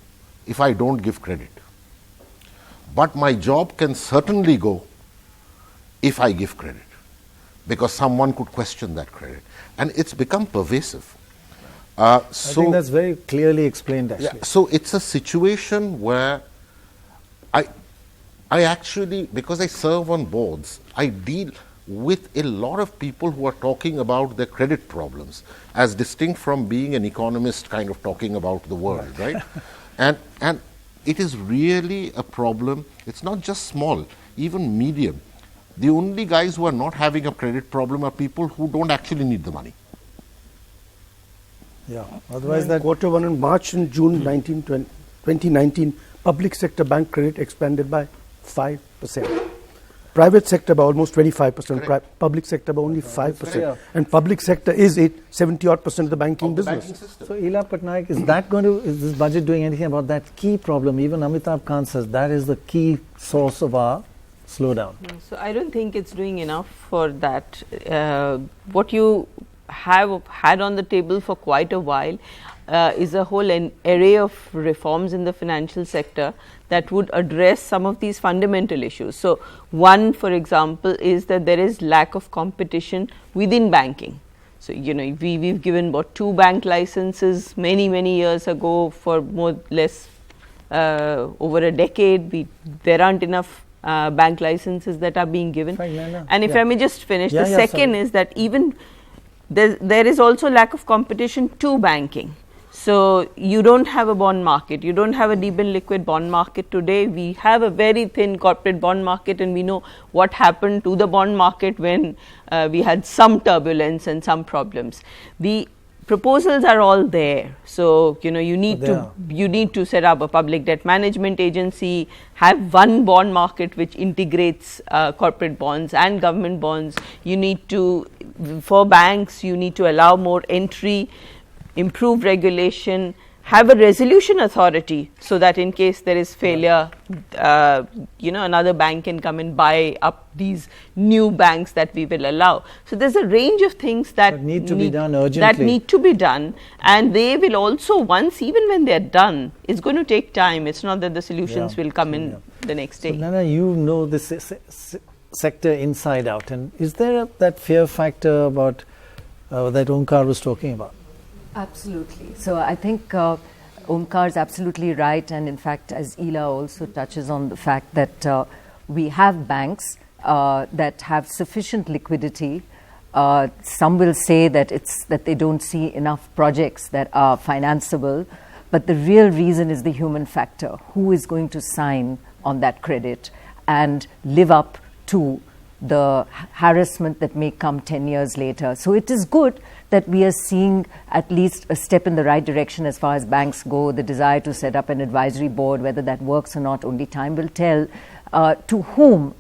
if I don't give credit. But my job can certainly go if I give credit, because someone could question that credit. And it's become pervasive. I think that's very clearly explained, actually. Yeah, so it's a situation where I actually, because I serve on boards, I deal with a lot of people who are talking about their credit problems, as distinct from being an economist kind of talking about the world, right? And it is really a problem. It's not just small, even medium. The only guys who are not having a credit problem are people who don't actually need the money. Yeah, otherwise that quarter one in March and June 2019, public sector bank credit expanded by 5%. Private sector by almost 25%, public sector by only 5%. And public sector is 70-odd% of the banking business. So, Ila Patnaik, is this budget doing anything about that key problem? Even Amitabh Kant says that is the key source of our slowdown. So, I don't think it's doing enough for that. What you have had on the table for quite a while is a whole array of reforms in the financial sector that would address some of these fundamental issues. So, one, for example, is that there is lack of competition within banking. So, we've given about 2 bank licenses many years ago for more or less over a decade. There aren't enough bank licenses that are being given. And if I may just finish, the second is that even there is also lack of competition to banking. So, you don't have a bond market, you don't have a deep and liquid bond market today. We have a very thin corporate bond market, and we know what happened to the bond market when we had some turbulence and some problems. The proposals are all there. So, you need to set up a public debt management agency, have one bond market which integrates corporate bonds and government bonds. You need to, for banks, you need to allow more entry, improve regulation, have a resolution authority, so that in case there is failure, another bank can come and buy up these new banks that we will allow. So there's a range of things that need to be done urgently. That need to be done, and they will also, even when they're done, it's going to take time. It's not that the solutions will come in the next day. So Nana, you know this sector inside out, and is there that fear factor about that Omkar was talking about? Absolutely. So I think Omkar is absolutely right, and in fact, as Ela also touches on the fact that we have banks that have sufficient liquidity. Some will say that it's that they don't see enough projects that are financeable, but the real reason is the human factor. Who is going to sign on that credit and live up to the harassment that may come 10 years later? So it is good that we are seeing at least a step in the right direction as far as banks go. The desire to set up an advisory board, whether that works or not, only time will tell. To whom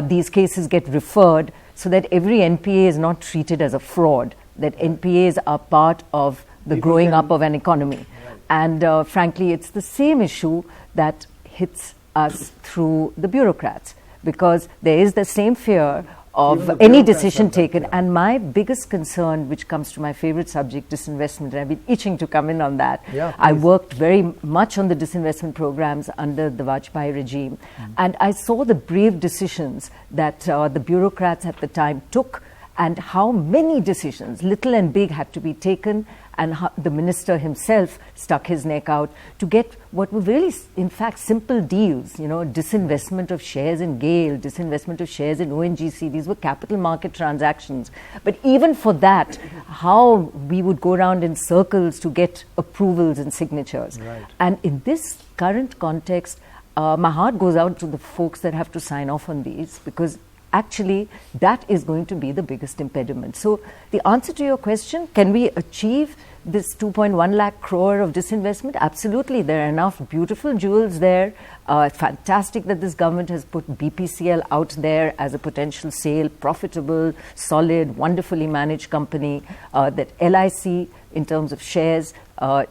these cases get referred, so that every NPA is not treated as a fraud, that NPAs are part of the growing up of an economy. And frankly, it's the same issue that hits us through the bureaucrats, because there is the same fear of any decision taken. And my biggest concern, which comes to my favorite subject, disinvestment, and I've been itching to come in on that. I worked very much on the disinvestment programs under the Vajpayee regime, and I saw the brave decisions that the bureaucrats at the time took, and how many decisions, little and big, had to be taken, and how the minister himself stuck his neck out to get what were really, in fact, simple deals, disinvestment of shares in GAIL, disinvestment of shares in ONGC. These were capital market transactions. But even for that, how we would go around in circles to get approvals and signatures. And in this current context, my heart goes out to the folks that have to sign off on these, because actually that is going to be the biggest impediment. So the answer to your question, can we achieve this 2.1 lakh crore of disinvestment? Absolutely. There are enough beautiful jewels there. It's fantastic that this government has put BPCL out there as a potential sale, profitable, solid, wonderfully managed company. That LIC, in terms of shares,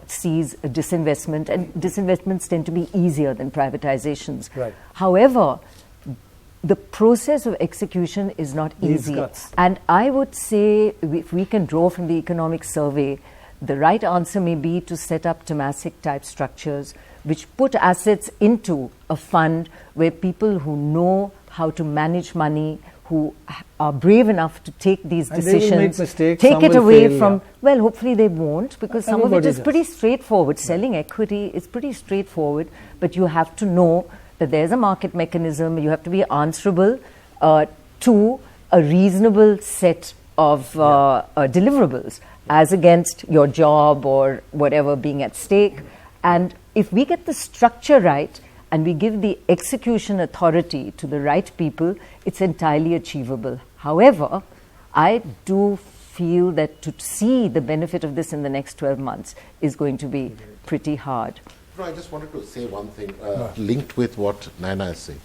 sees a disinvestment, and disinvestments tend to be easier than privatizations. However, the process of execution is not easy. And I would say, if we can draw from the economic survey, the right answer may be to set up Temasek type structures which put assets into a fund where people who know how to manage money, who are brave enough to take these decisions, make mistakes, take it away from, well, hopefully they won't, because some of it is pretty straightforward. Selling equity is pretty straightforward, but you have to know that there's a market mechanism. You have to be answerable to a reasonable set of deliverables as against your job or whatever being at stake. And if we get the structure right and we give the execution authority to the right people, it's entirely achievable. However, I do feel that to see the benefit of this in the next 12 months is going to be pretty hard. No, I just wanted to say one thing linked with what Naina is saying.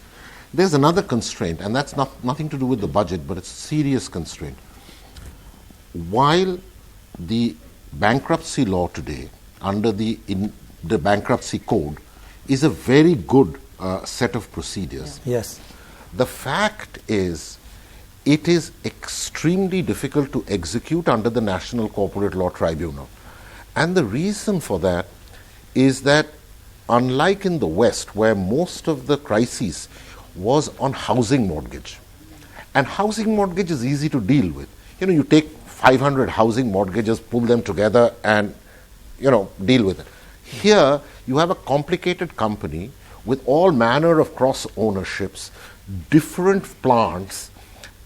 There's another constraint, and that's nothing to do with the budget, but it's a serious constraint. While the bankruptcy law today, under the bankruptcy code, is a very good set of procedures. The fact is, it is extremely difficult to execute under the National Corporate Law Tribunal. And the reason for that is that unlike in the West, where most of the crisis was on housing mortgage, and housing mortgage is easy to deal with. You take 500 housing mortgages, pull them together and, deal with it. Here, you have a complicated company with all manner of cross ownerships, different plants,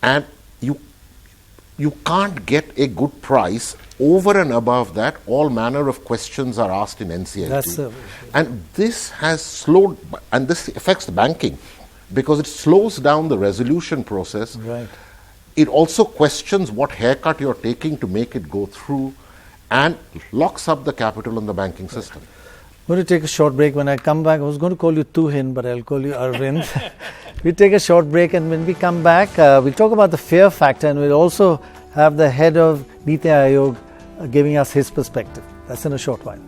and you can't get a good price. Over and above that, all manner of questions are asked in NCLT. And this has slowed, and this affects the banking, because it slows down the resolution process. Right. It also questions what haircut you're taking to make it go through, and locks up the capital in the banking system. I'm going to take a short break. When I come back, I was going to call you Tuhin, but I'll call you Arvind. We'll take a short break, and when we come back, we'll talk about the fear factor, and we'll also have the head of Niti Aayog giving us his perspective. That's in a short while.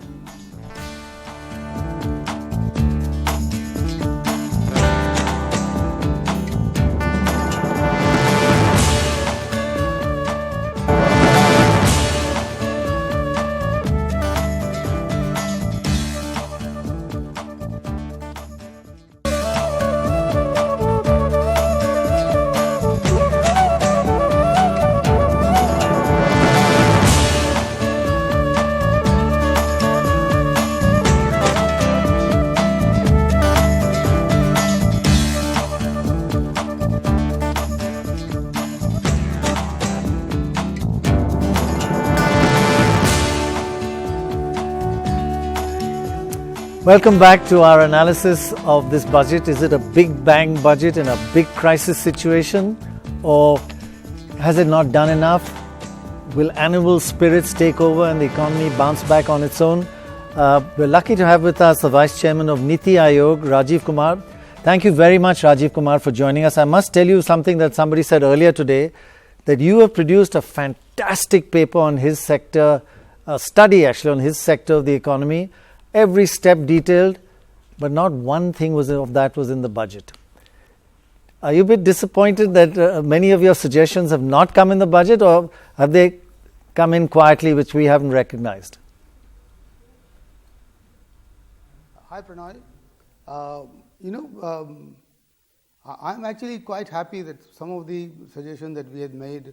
Welcome back to our analysis of this budget. Is it a big bang budget in a big crisis situation, or has it not done enough? Will animal spirits take over and the economy bounce back on its own? We're lucky to have with us the Vice Chairman of Niti Aayog, Rajiv Kumar. Thank you very much, Rajiv Kumar, for joining us. I must tell you something that somebody said earlier today, that you have produced a fantastic paper on his sector, a study actually on his sector of the economy. Every step detailed, but not one thing of that was in the budget. Are you a bit disappointed that many of your suggestions have not come in the budget, or have they come in quietly, which we haven't recognized? Hi, Prannoy. I'm actually quite happy that some of the suggestions that we had made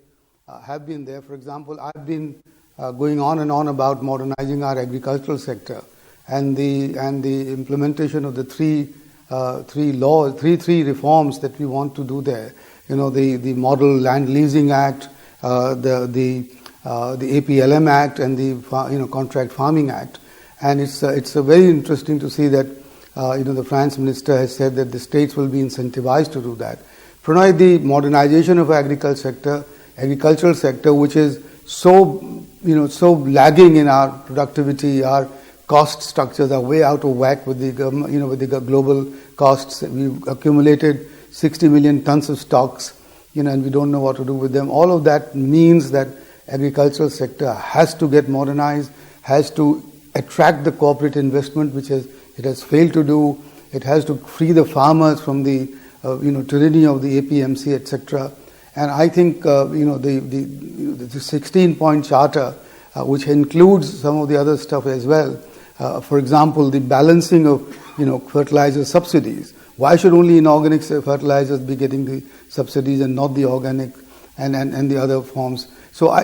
have been there. For example, I've been going on and on about modernizing our agricultural sector, and the implementation of the three reforms that we want to do there. The Model Land Leasing Act, the APLM Act, and the Contract Farming Act. And it's very interesting to see that the finance minister has said that the states will be incentivized to do that. Prannoy, the modernization of agricultural sector, which is so lagging in our productivity, our cost structures are way out of whack with the global costs. We've accumulated 60 million tons of stocks, and we don't know what to do with them. All of that means that agricultural sector has to get modernized, has to attract the corporate investment, which it has failed to do. It has to free the farmers from the tyranny of the APMC, etc. And I think the 16-point charter, which includes some of the other stuff as well. For example, the balancing of fertilizer subsidies. Why should only inorganic fertilizers be getting the subsidies and not the organic and the other forms? So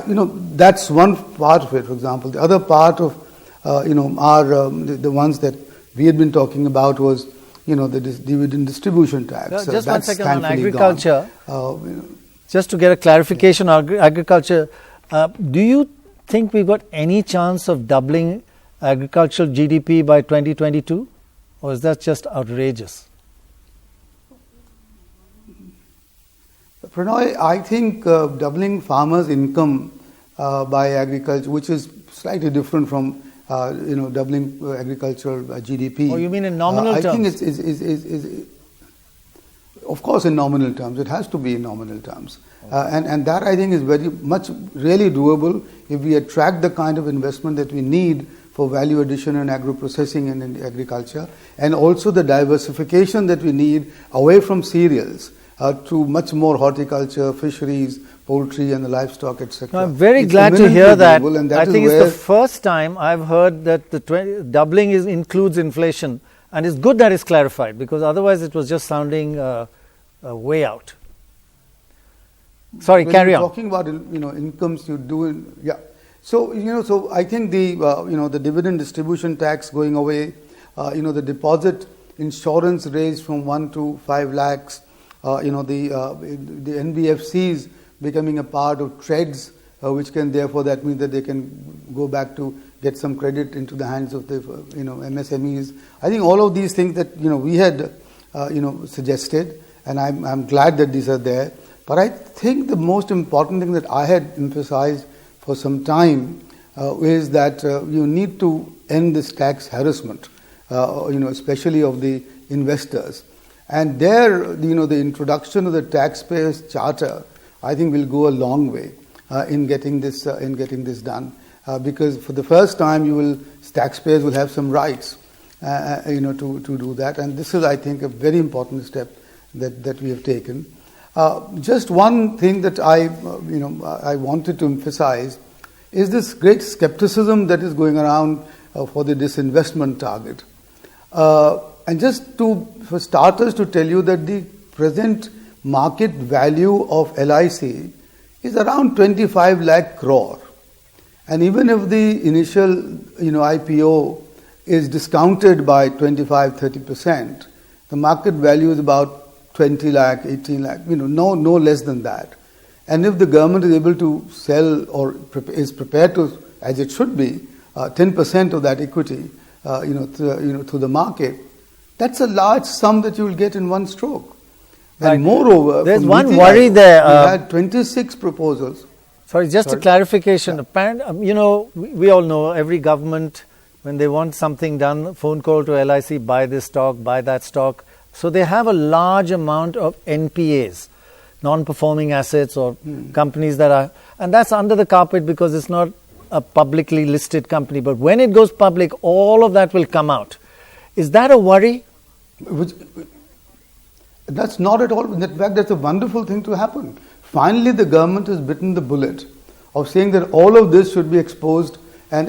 that's one part of it. For example, the other part of the ones that we had been talking about was the dividend distribution tax. Just 1 second on agriculture. Just to get a clarification on agriculture, do you think we've got any chance of doubling agricultural GDP by 2022, or is that just outrageous? Prannoy, I think doubling farmers' income by agriculture, which is slightly different from doubling agricultural GDP. Oh, you mean in nominal terms? I think it's of course in nominal terms. It has to be in nominal terms. And that I think is very much really doable if we attract the kind of investment that we need for value addition and agro-processing and in agriculture, and also the diversification that we need away from cereals to much more horticulture, fisheries, poultry and the livestock, etc. I'm very glad to hear that. I think it's the first time I've heard that the doubling includes inflation, and it's good that it's clarified, because otherwise it was just sounding way out. Sorry, carry on. Talking about incomes, you do So so I think the the dividend distribution tax going away, the deposit insurance raised from 1 to 5 lakhs, the NBFCs becoming a part of TREDS, which can therefore that means that they can go back to get some credit into the hands of the MSMEs. I think all of these things that we had suggested, and I'm glad that these are there. But I think the most important thing that I had emphasized for some time is that you need to end this tax harassment, especially of the investors. And there, the introduction of the taxpayers' charter, I think, will go a long way in getting this done, because for the first time, taxpayers will have some rights, to do that. And this is, I think, a very important step that we have taken. Just one thing that I wanted to emphasize is this great skepticism that is going around for the disinvestment target. And just for starters to tell you that the present market value of LIC is around 25 lakh crore. And even if the initial IPO is discounted by 25-30%, the market value is about 20 lakh, 18 lakh, no less than that. And if the government is able to sell or is prepared to, as it should be, 10% of that equity, through the market, that's a large sum that you will get in one stroke. Right. And moreover, there's one worry there. We had 26 proposals. Sorry, just a clarification. Apparently, we all know every government, when they want something done, phone call to LIC, buy this stock, buy that stock. So they have a large amount of NPAs, non-performing assets, or companies that are, and that's under the carpet because it's not a publicly listed company. But when it goes public, all of that will come out. Is that a worry? That's not at all. In fact, that's a wonderful thing to happen. Finally, the government has bitten the bullet of saying that all of this should be exposed and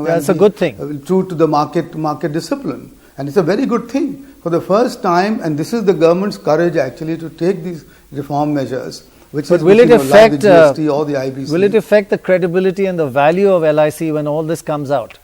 that's a good thing. True to the market discipline. And it's a very good thing. For the first time, and this is the government's courage actually to take these reform measures, will it affect the GST or the IBC. Will it affect the credibility and the value of LIC when all this comes out?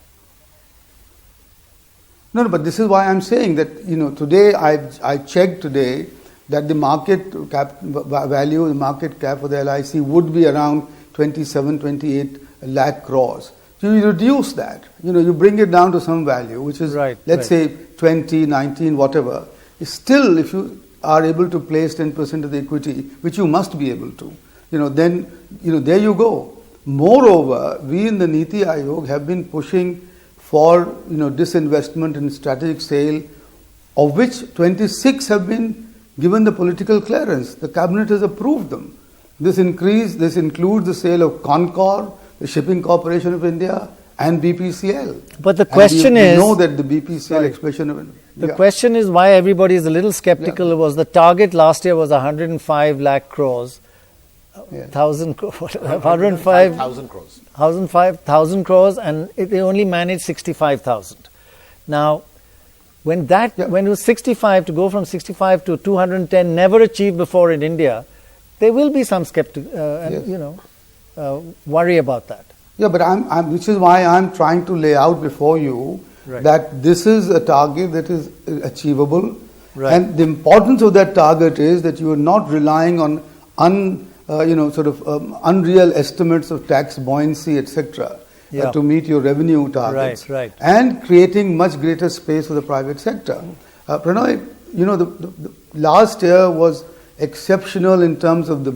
No, but this is why I'm saying that, today I checked today that the market cap value, the market cap for the LIC would be around 27-28 lakh crores. So you reduce that, you bring it down to some value, which is, let's say 20, 19, whatever. Still, if you are able to place 10% of the equity, which you must be able to, then, there you go. Moreover, we in the Niti Aayog have been pushing for, disinvestment and strategic sale, of which 26 have been given the political clearance. The cabinet has approved them. This includes the sale of Concor, the Shipping Corporation of India, and BPCL. But the question is, we know that the BPCL expression of the question is why everybody is a little skeptical. Was the target last year was 105 lakh crores, 1,000 crores, 105,000 crores. 105,000 crores, and they only managed 65,000. Now, when it was 65, to go from 65 to 210, never achieved before in India, there will be some worry about that. Yeah, but which is why I'm trying to lay out before you that this is a target that is achievable, and the importance of that target is that you are not relying on unreal estimates of tax buoyancy, etc., to meet your revenue targets, and creating much greater space for the private sector. Prannoy, the last year was exceptional in terms of the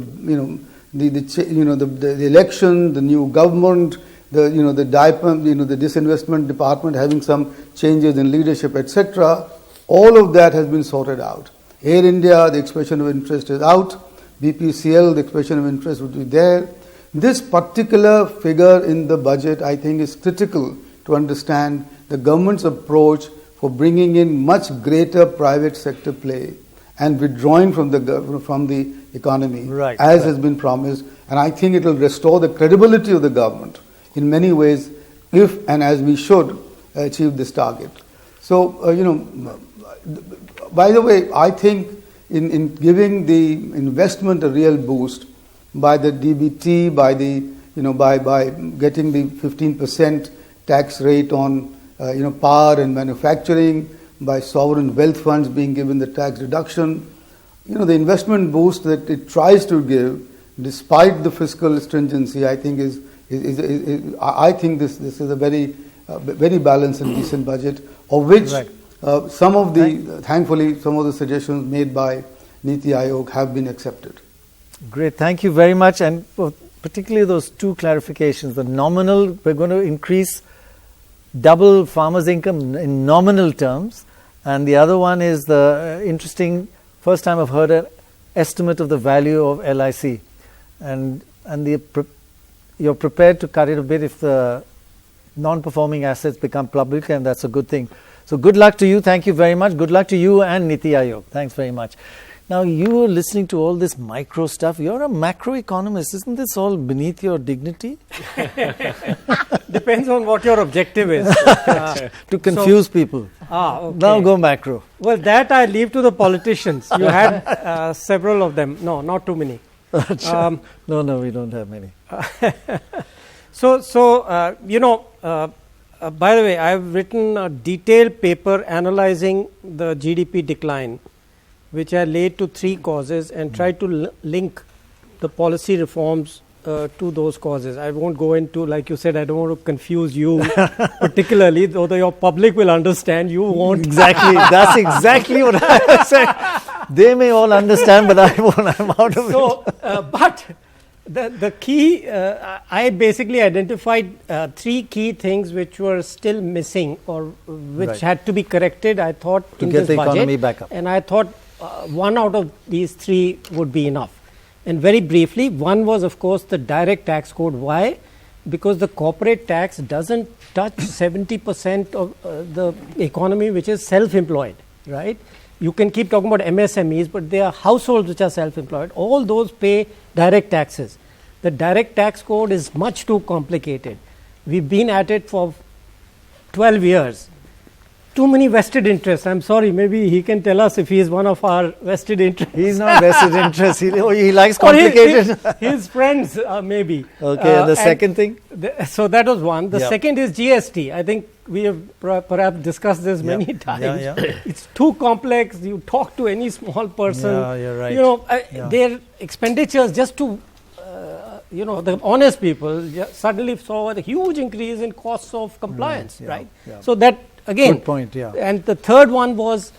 election, the new government, the disinvestment department having some changes in leadership, etc. All of that has been sorted out. Air India, the expression of interest is out. BPCL, the expression of interest would be there. This particular figure in the budget, I think, is critical to understand the government's approach for bringing in much greater private sector play and withdrawing from the economy, Right, as right. has been promised. And I think it will restore the credibility of the government in many ways if and as we should achieve this target. So, by the way, I think in giving the investment a real boost by the DBT, by getting the 15% tax rate on power and manufacturing, by sovereign wealth funds being given the tax reduction, the investment boost that it tries to give, despite the fiscal stringency, I think I think this is a very balanced and decent budget, of which thankfully, some of the suggestions made by Niti Aayog have been accepted. Great, thank you very much, and particularly those two clarifications. The nominal, we're going to increase double farmers' income in nominal terms, and the other one is the interesting, first time I've heard an estimate of the value of LIC, and you're prepared to cut it a bit if the non-performing assets become public, and that's a good thing. So good luck to you. Thank you very much. Good luck to you and Niti Aayog. Thanks very much. Now, you are listening to all this micro stuff. You're a macroeconomist. Isn't this all beneath your dignity? Depends on what your objective is. To confuse people. Okay. Now go macro. Well, that I leave to the politicians. You had several of them. No, not too many. No, we don't have many. By the way, I've written a detailed paper analyzing the GDP decline, which I laid to 3 causes and tried to link the policy reforms to those causes. I won't go into, like you said, I don't want to confuse you particularly, though your public will understand, you won't. Exactly, that's exactly what I said. They may all understand, but I won't. I'm out of it. But the key, I basically identified 3 key things which were still missing or which had to be corrected, I thought, to in get this the budget. economy back up. And I thought one out of these 3 would be enough. And very briefly, one was, of course, the direct tax code. Why? Because the corporate tax doesn't touch 70% of the economy which is self-employed, right? You can keep talking about MSMEs, but they are households which are self-employed. All those pay direct taxes. The direct tax code is much too complicated. We've been at it for 12 years. Too many vested interests. I'm sorry, maybe he can tell us if he is one of our vested interests. He's not vested interests. He likes complicated. His friends, maybe. Okay, and the second thing? So that was one. The second is GST. I think we have perhaps discussed this many times. It's too complex. You talk to any small person. Yeah, you're right. Their expenditures just to the honest people suddenly saw a huge increase in costs of compliance, right? So that, again, good point, and the third one was,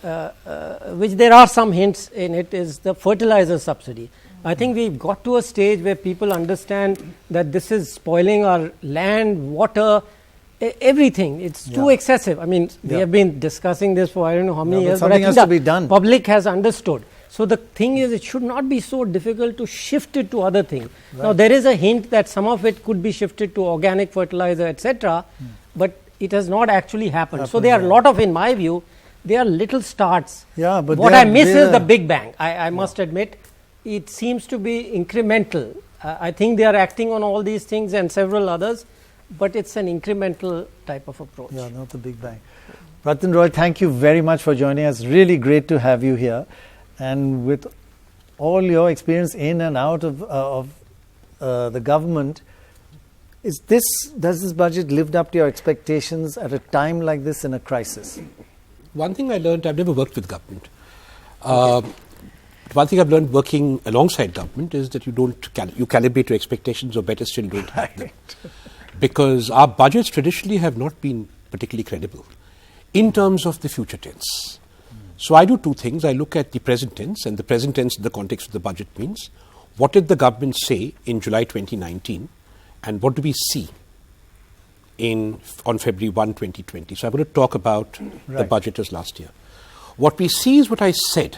which there are some hints in it, is the fertilizer subsidy. I think we've got to a stage where people understand that this is spoiling our land, water, everything. It's too excessive. I mean, we have been discussing this for I don't know how many years, but something has to be done. Public has understood. So the thing is, it should not be so difficult to shift it to other things. Right. Now, there is a hint that some of it could be shifted to organic fertilizer, etc., but it has not actually happened. So there are a lot of, in my view, they are little starts. Yeah, but what I miss is the big bang. I must admit, it seems to be incremental. I think they are acting on all these things and several others, but it's an incremental type of approach. Yeah, not the big bang. Ratan Roy, thank you very much for joining us. Really great to have you here. And with all your experience in and out of the government, does this budget lived up to your expectations at a time like this in a crisis? One thing I learned, I've never worked with government. One thing I've learned working alongside government is that you calibrate your expectations, or better still, don't have them. Because our budgets traditionally have not been particularly credible in terms of the future tense. So I do 2 things. I look at the present tense, and the present tense in the context of the budget means what did the government say in July 2019, and what do we see on February 1, 2020. So I'm going to talk about the budget as last year. What we see is what I said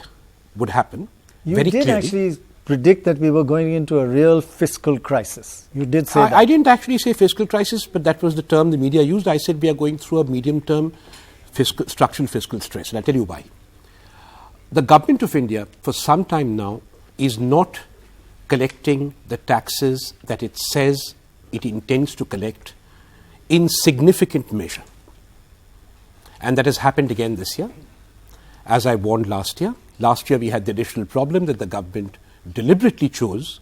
would happen very clearly. You did actually predict that we were going into a real fiscal crisis. You did say that. I didn't actually say fiscal crisis, but that was the term the media used. I said we are going through a medium-term structural fiscal stress, and I'll tell you why. The government of India, for some time now, is not collecting the taxes that it says it intends to collect in significant measure. And that has happened again this year, as I warned last year. Last year we had the additional problem that the government deliberately chose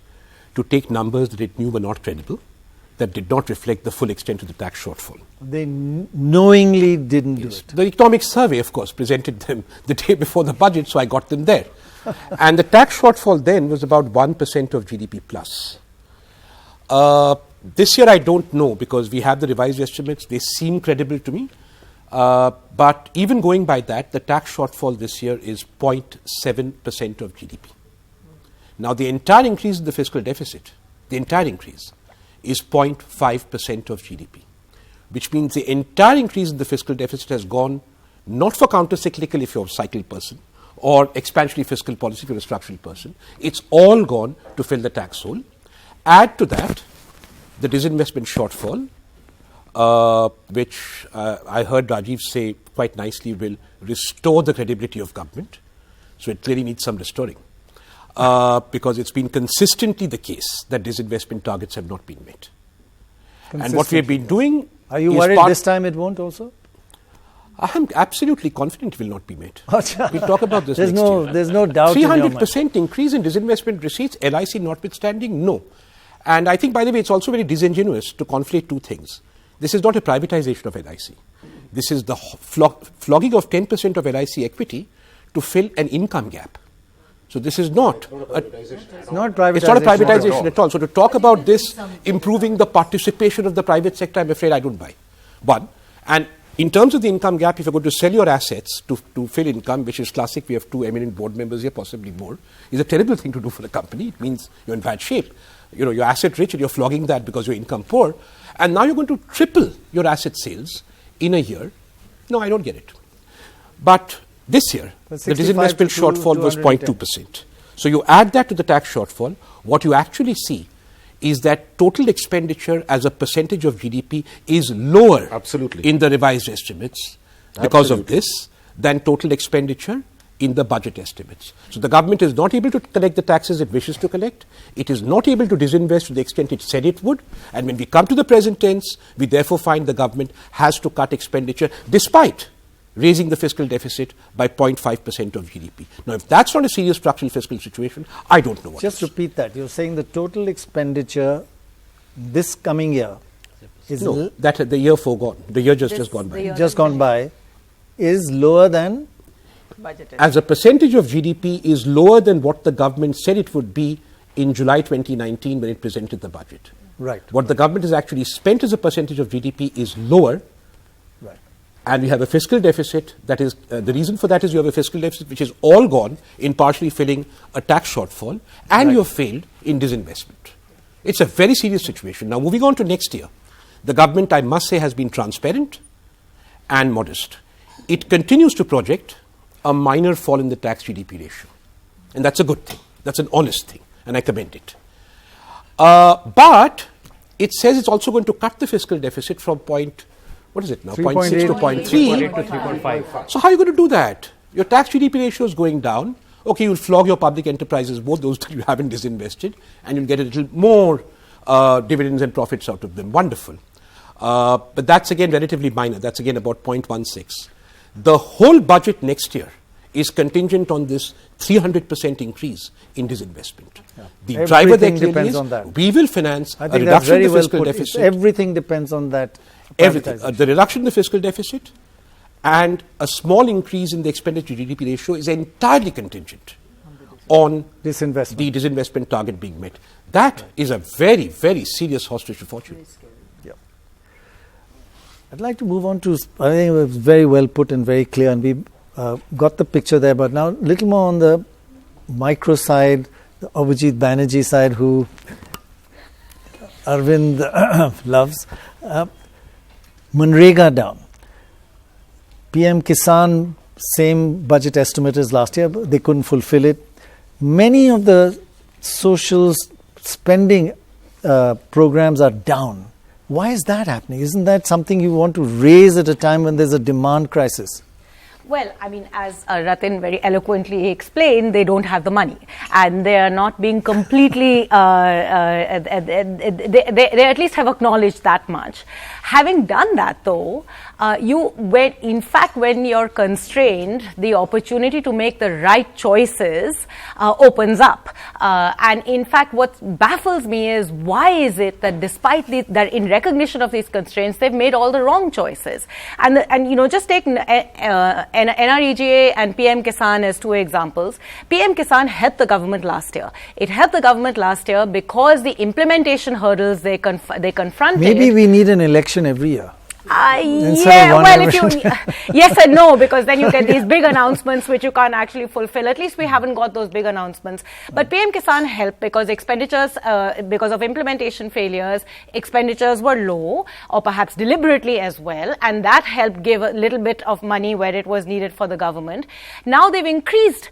to take numbers that it knew were not credible, that did not reflect the full extent of the tax shortfall. They knowingly didn't do it. The economic survey, of course, presented them the day before the budget, so I got them there. And the tax shortfall then was about 1% of GDP plus. This year I don't know, because we have the revised estimates. They seem credible to me. But even going by that, the tax shortfall this year is 0.7% of GDP. Now, the entire increase in the fiscal deficit, the entire increase, is 0.5% of GDP, which means the entire increase in the fiscal deficit has gone not for counter-cyclical if you're a cycle person, or expansionary fiscal policy if you're a structural person. It's all gone to fill the tax hole. Add to that the disinvestment shortfall, which I heard Rajiv say quite nicely will restore the credibility of government. So it clearly needs some restoring, because it's been consistently the case that disinvestment targets have not been met. And what we have been doing... Are you worried this time it won't also? I am absolutely confident it will not be met. We'll talk about this next year. There's no doubt in your mind. 300% increase in disinvestment receipts, LIC notwithstanding, no. And I think, by the way, it's also very disingenuous to conflate two things. This is not a privatization of LIC. This is the flogging of 10% of LIC equity to fill an income gap. So this is not a privatization at all. So to talk about this improving the participation of the private sector, I'm afraid I don't buy. One. And in terms of the income gap, if you're going to sell your assets to fill income, which is classic, we have 2 eminent board members here, possibly more, is a terrible thing to do for a company. It means you're in bad shape. You're asset rich and you're flogging that because you're income poor. And now you're going to triple your asset sales in a year. No, I don't get it. But this year, the disinvestment shortfall was 0.2%. So you add that to the tax shortfall, what you actually see is that total expenditure as a percentage of GDP is lower in the revised estimates because of this than total expenditure in the budget estimates. So the government is not able to collect the taxes it wishes to collect. It is not able to disinvest to the extent it said it would. And when we come to the present tense, we therefore find the government has to cut expenditure despite raising the fiscal deficit by 0.5% of GDP. Now, if that's not a serious structural fiscal situation, I don't know what Just repeat that. You're saying the total expenditure this coming year is... No, that the year foregone. The year just gone by. Just gone by is lower than... As a percentage of GDP is lower than what the government said it would be in July 2019 when it presented the budget. Right. What the government has actually spent as a percentage of GDP is lower. Right. And we have a fiscal deficit that is, the reason for that is you have a fiscal deficit which is all gone in partially filling a tax shortfall, and you have failed in disinvestment. It's a very serious situation. Now, moving on to next year, the government, I must say, has been transparent and modest. It continues to project a minor fall in the tax GDP ratio. And that's a good thing. That's an honest thing. And I commend it. But it says it's also going to cut the fiscal deficit from 0.6 to 0.3. So how are you going to do that? Your tax GDP ratio is going down. Okay, you'll flog your public enterprises, both those that you haven't disinvested, and you'll get a little more dividends and profits out of them. Wonderful. But that's again relatively minor. That's again about 0.16. The whole budget next year is contingent on this 300% increase in disinvestment. Yeah. The driver there clearly is we will finance a reduction in the fiscal deficit. Everything depends on that. Everything. The reduction in the fiscal deficit and a small increase in the expenditure GDP ratio is entirely contingent on the disinvestment target being met. That is a very, very serious hostage to fortune. I'd like to move on to, I think it was very well put and very clear, and we got the picture there, but now a little more on the micro side, the Abhijit Banerjee side, who Arvind loves. Manrega down. PM Kisan, same budget estimate as last year, but they couldn't fulfill it. Many of the social spending programs are down. Why is that happening? Isn't that something you want to raise at a time when there's a demand crisis? Well, I mean, as Ratin very eloquently explained, they don't have the money, and they are not being completely. They at least have acknowledged that much. Having done that, though, when you're constrained, the opportunity to make the right choices opens up. And in fact, what baffles me is why is it that despite that in recognition of these constraints, they've made all the wrong choices. And just take NREGA and PM Kisan as two examples. PM Kisan helped the government last year. It helped the government last year because the implementation hurdles they confronted. Maybe we need an election every year. Yes and no, because then you get these big announcements which you can't actually fulfill. At least we haven't got those big announcements. But PM Kisan helped because expenditures, because of implementation failures, expenditures were low, or perhaps deliberately as well, and that helped give a little bit of money where it was needed for the government. Now they've increased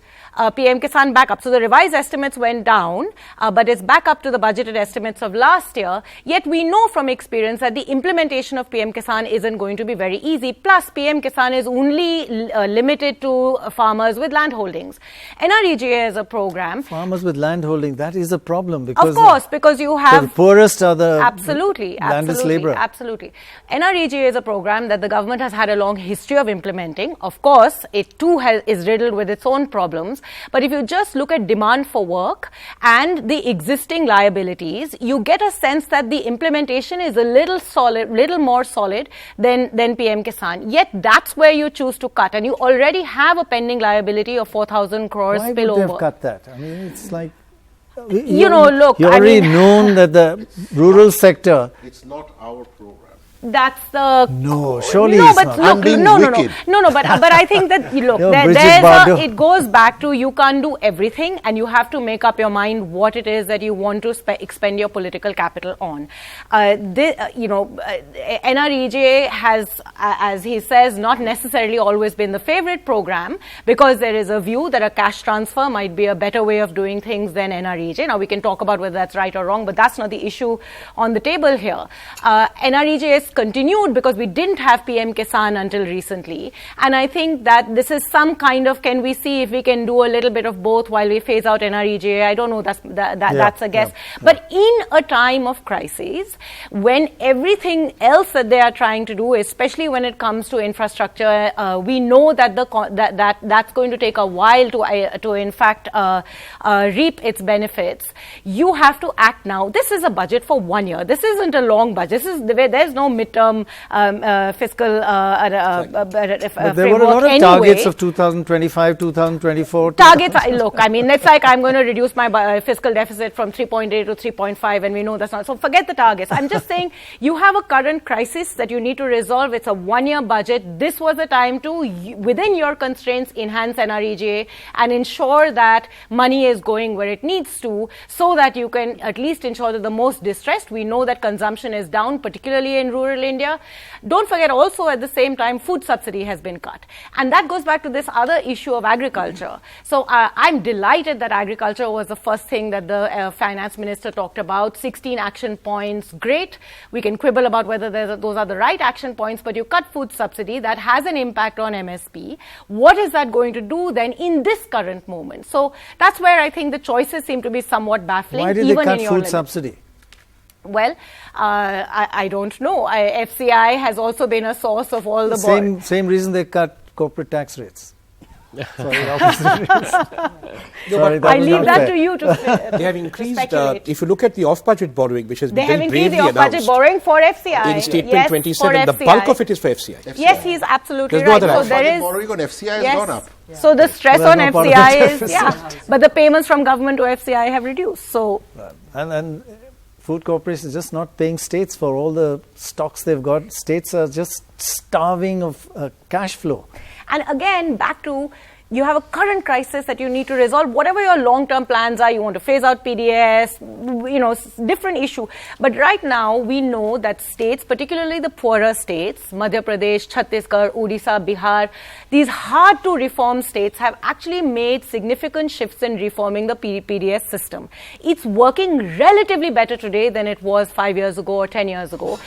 PM Kisan back up. So the revised estimates went down, but it's back up to the budgeted estimates of last year. Yet we know from experience that the implementation of PM Kisan isn't going to be very easy. Plus, PM Kisan is only limited to farmers with land holdings. NREGA is a program. Farmers with land holding, that is a problem. Because of course, because you have... The poorest are the landless laborer. Absolutely. NREGA is a program that the government has had a long history of implementing. Of course, it too is riddled with its own problems. But if you just look at demand for work and the existing liabilities, you get a sense that the implementation is a little more solid than PM Kisan. Yet that's where you choose to cut, and you already have a pending liability of 4,000 crores spillover. Why would they have cut that? I mean, it's like look. You already known that the rural sector. It's not our program. That's the surely no, it's but not. look, no, but I think that it goes back to you can't do everything, and you have to make up your mind what it is that you want to expend your political capital on. NREGA has, as he says, not necessarily always been the favorite program, because there is a view that a cash transfer might be a better way of doing things than NREGA. Now we can talk about whether that's right or wrong, but that's not the issue on the table here. NREGA is continued because we didn't have PM Kisan until recently, and I think that this is some kind of, can we see if we can do a little bit of both while we phase out NREGA? I don't know, that's a guess. But in a time of crisis, when everything else that they are trying to do, especially when it comes to infrastructure, we know that that's going to take a while to in fact reap its benefits. You have to act now. This is a budget for 1 year. This isn't a long budget. There's no midterm fiscal but there were a lot of targets of 2025, 2024. Targets, look, I mean, it's like I'm going to reduce my fiscal deficit from 3.8 to 3.5, and we know that's not. So forget the targets. I'm just saying you have a current crisis that you need to resolve. It's a 1 year budget. This was a time to, within your constraints, enhance NREGA and ensure that money is going where it needs to, so that you can at least ensure that the most distressed, we know that consumption is down, particularly in rural India. Don't forget also at the same time food subsidy has been cut, and that goes back to this other issue of agriculture. So I'm delighted that agriculture was the first thing that the finance minister talked about. 16 action points, great. We can quibble about whether those are the right action points, but you cut food subsidy, that has an impact on MSP. What is that going to do then in this current moment? So that's where I think the choices seem to be somewhat baffling. Why did they cut food subsidy? Well, I don't know. FCI has also been a source of all the same reason they cut corporate tax rates. Sorry, I leave that to you to They have increased, if you look at the off-budget borrowing, which has been bravely announced. They have increased the off-budget borrowing for FCI. In Statement 27, the bulk of it is for FCI. Yes, he's absolutely right. So there is borrowing on FCI has gone up. So the stress on FCI is, but the payments from government to FCI have reduced. So and food corporation is just not paying states for all the stocks they've got. States are just starving of cash flow. And again, back to, you have a current crisis that you need to resolve. Whatever your long-term plans are, you want to phase out PDS, different issue. But right now, we know that states, particularly the poorer states, Madhya Pradesh, Chhattisgarh, Odisha, Bihar, these hard-to-reform states have actually made significant shifts in reforming the PDS system. It's working relatively better today than it was 5 years ago or 10 years ago.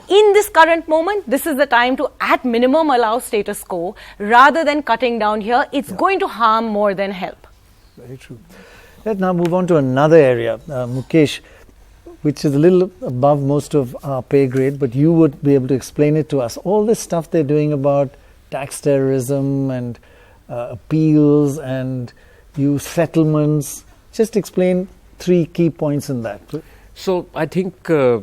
In this current moment, this is the time to at minimum allow status quo rather than cutting down here. It's going to harm more than help. Very true. Let's now move on to another area, Mukesh, which is a little above most of our pay grade, but you would be able to explain it to us. All this stuff they're doing about tax terrorism and appeals and settlements, just explain 3 key points in that. So I think the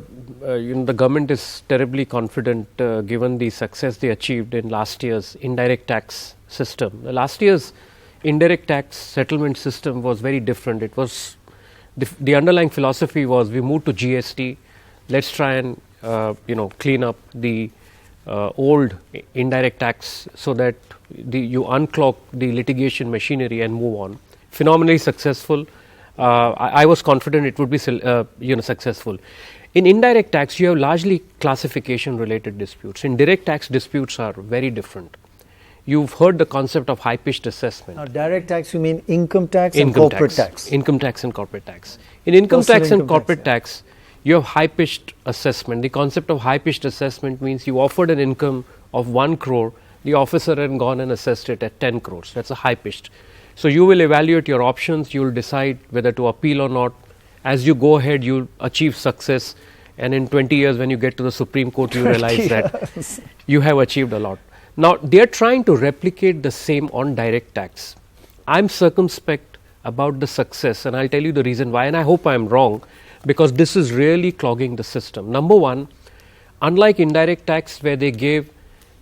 government is terribly confident given the success they achieved in last year's indirect tax system. Last year's indirect tax settlement system was very different. It was the underlying philosophy was we moved to GST. Let's try and clean up the old indirect tax so that you unclog the litigation machinery and move on. Phenomenally successful. I was confident it would be successful. In indirect tax, you have largely classification related disputes. In direct tax, disputes are very different. You've heard the concept of high-pitched assessment. Now, direct tax, you mean income tax and corporate tax? Income tax and corporate tax. In income tax and corporate tax, you have high-pitched assessment. The concept of high-pitched assessment means you offered an income of 1 crore, the officer had gone and assessed it at 10 crores. That's a high-pitched. So you will evaluate your options, you will decide whether to appeal or not. As you go ahead, you achieve success, and in 20 years when you get to the Supreme Court, you realize that you have achieved a lot. Now, they are trying to replicate the same on direct tax. I'm circumspect about the success, and I'll tell you the reason why, and I hope I'm wrong, because this is really clogging the system. Number one, unlike indirect tax where they gave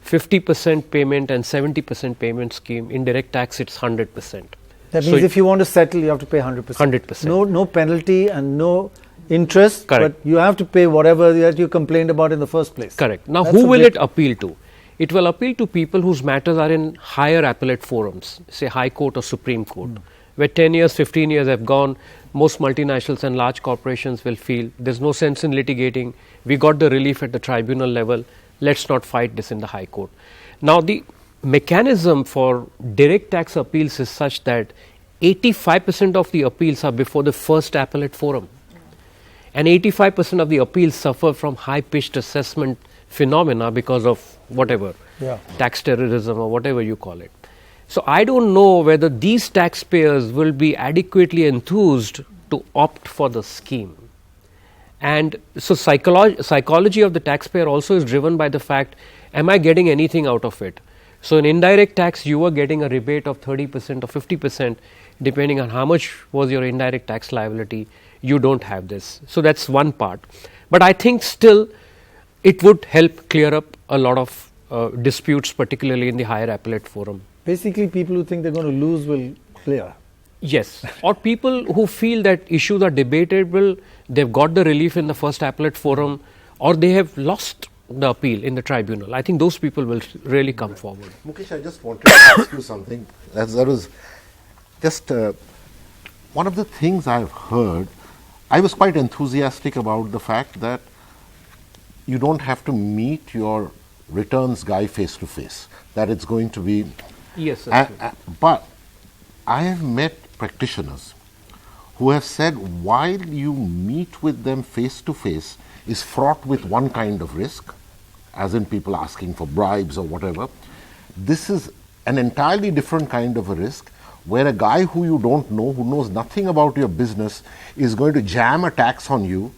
50% payment and 70% payment scheme, in direct tax it's 100%. That means if you want to settle, you have to pay 100%. 100%. No penalty and no interest, correct, but you have to pay whatever that you complained about in the first place. Correct. Now, who will it appeal to? It will appeal to people whose matters are in higher appellate forums, say High Court or Supreme Court, where 10 years, 15 years have gone. Most multinationals and large corporations will feel there's no sense in litigating. We got the relief at the tribunal level. Let's not fight this in the High Court. Now, the mechanism for direct tax appeals is such that 85% of the appeals are before the first appellate forum, and 85% of the appeals suffer from high-pitched assessment phenomena because of whatever, tax terrorism or whatever you call it. So I don't know whether these taxpayers will be adequately enthused to opt for the scheme. And so psychology of the taxpayer also is driven by the fact, am I getting anything out of it? So in indirect tax, you were getting a rebate of 30% or 50%, depending on how much was your indirect tax liability. You don't have this. So that's one part. But I think still it would help clear up a lot of disputes, particularly in the higher appellate forum. Basically, people who think they're going to lose will clear. Yes, or people who feel that issues are debatable, they've got the relief in the first appellate forum, or they have lost the appeal in the tribunal. I think those people will really come forward. Mukesh, I just wanted to ask you something. That was just one of the things I've heard. I was quite enthusiastic about the fact that you don't have to meet your returns guy face to face, that it's going to be... Yes, but I have met practitioners who have said while you meet with them face to face is fraught with one kind of risk, as in people asking for bribes or whatever. This is an entirely different kind of a risk where a guy who you don't know, who knows nothing about your business, is going to jam a tax on you,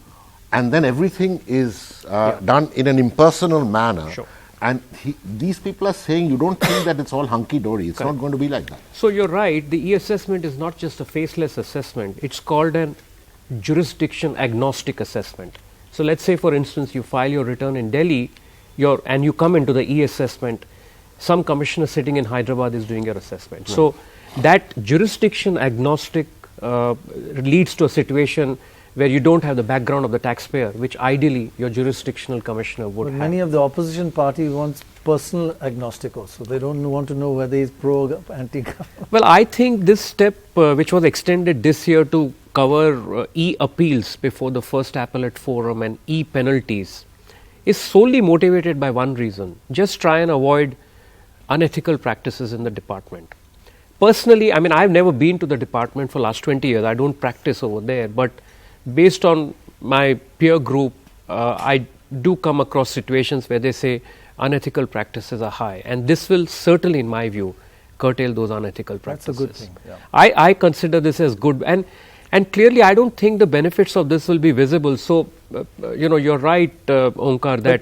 and then everything is done in an impersonal manner. Sure. And these people are saying you don't think that it's all hunky-dory. It's not going to be like that. So you're right. The e-assessment is not just a faceless assessment. It's called an jurisdiction agnostic assessment. So let's say, for instance, you file your return in Delhi and you come into the e-assessment. Some commissioner sitting in Hyderabad is doing your assessment. Right. So that jurisdiction agnostic leads to a situation where you don't have the background of the taxpayer, which ideally your jurisdictional commissioner would have. Many of the opposition party wants personal agnostic also. They don't want to know whether he's pro or anti-government. Well, I think this step, which was extended this year to cover e-appeals before the first appellate forum and e-penalties, is solely motivated by one reason: just try and avoid unethical practices in the department. Personally, I mean, I've never been to the department for last 20 years. I don't practice over there, but based on my peer group, I do come across situations where they say unethical practices are high, and this will certainly, in my view, curtail those unethical practices. That's a good thing. Yeah. I consider this as good, and clearly I don't think the benefits of this will be visible. So, you're right, Omkar, that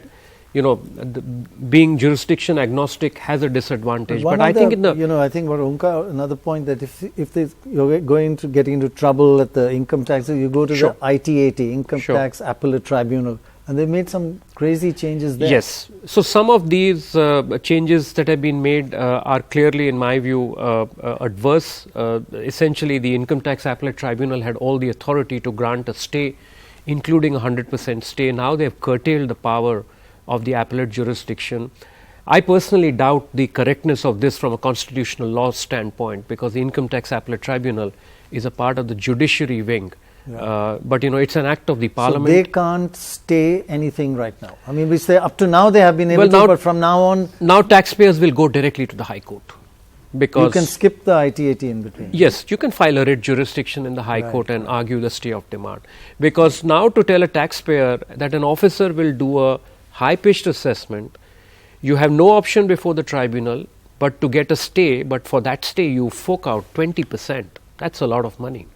being jurisdiction agnostic has a disadvantage. But I think I think what Omkar, another point, that if you're going to get into trouble at the income taxes, you go to the ITAT, Income Tax Appellate Tribunal, and they made some crazy changes there. Yes. So some of these changes that have been made are clearly, in my view, adverse. Essentially, the Income Tax Appellate Tribunal had all the authority to grant a stay, including 100% stay. Now they have curtailed the power of the appellate jurisdiction. I personally doubt the correctness of this from a constitutional law standpoint, because the Income Tax Appellate Tribunal is a part of the judiciary wing. Yeah. But it's an act of the parliament. So they can't stay anything right now. I mean, we say up to now they have been able to, but from now on... Now taxpayers will go directly to the High Court. Because you can skip the ITAT in between. Yes, you can file a writ jurisdiction in the High Court and argue the stay of demand. Because now to tell a taxpayer that an officer will do a high-pitched assessment, you have no option before the tribunal but to get a stay, but for that stay you fork out 20%. That's a lot of money.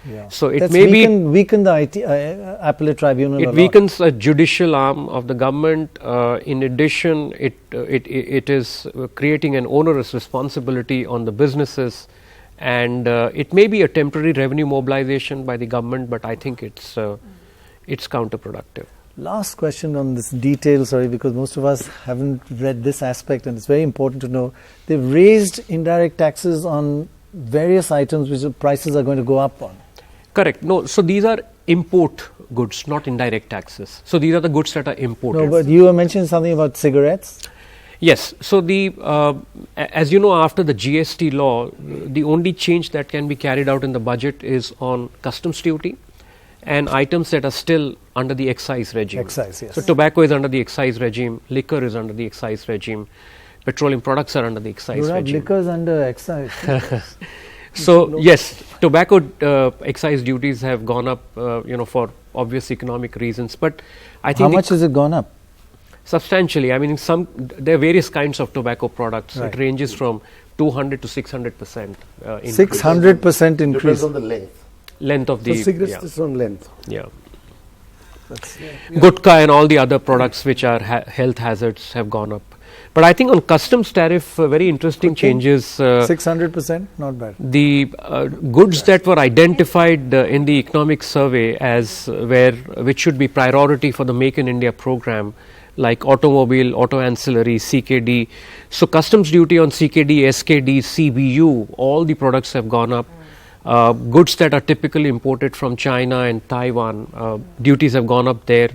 Yeah. So it That's may weaken the appellate tribunal. It weakens a judicial arm of the government. In addition, it is creating an onerous responsibility on the businesses, and it may be a temporary revenue mobilization by the government, but I think it's counterproductive. Last question on this detail, sorry, because most of us haven't read this aspect, and it's very important to know. They've raised indirect taxes on various items which the prices are going to go up on. Correct. No, so these are import goods, not indirect taxes. So these are the goods that are imported. No, but you were mentioning something about cigarettes. Yes. So as you know, after the GST law, the only change that can be carried out in the budget is on customs duty and items that are still under the excise regime. Excise, yes. So tobacco is under the excise regime, liquor is under the excise regime, petroleum products are under the excise regime. Liquor is under excise. So yes, tobacco excise duties have gone up, for obvious economic reasons. But I think how much has it gone up? Substantially. I mean, there are various kinds of tobacco products. Right. It ranges from 200 to 600%. 600% increase. Depends on the length. Length of the. So cigarettes is on length. Yeah. Gutka and all the other products which are health hazards have gone up. But I think on customs tariff, very interesting changes. 600%, not bad. The goods that were identified in the economic survey as which should be priority for the Make in India program, like automobile, auto ancillary, CKD. So customs duty on CKD, SKD, CBU, all the products have gone up. Goods that are typically imported from China and Taiwan, duties have gone up there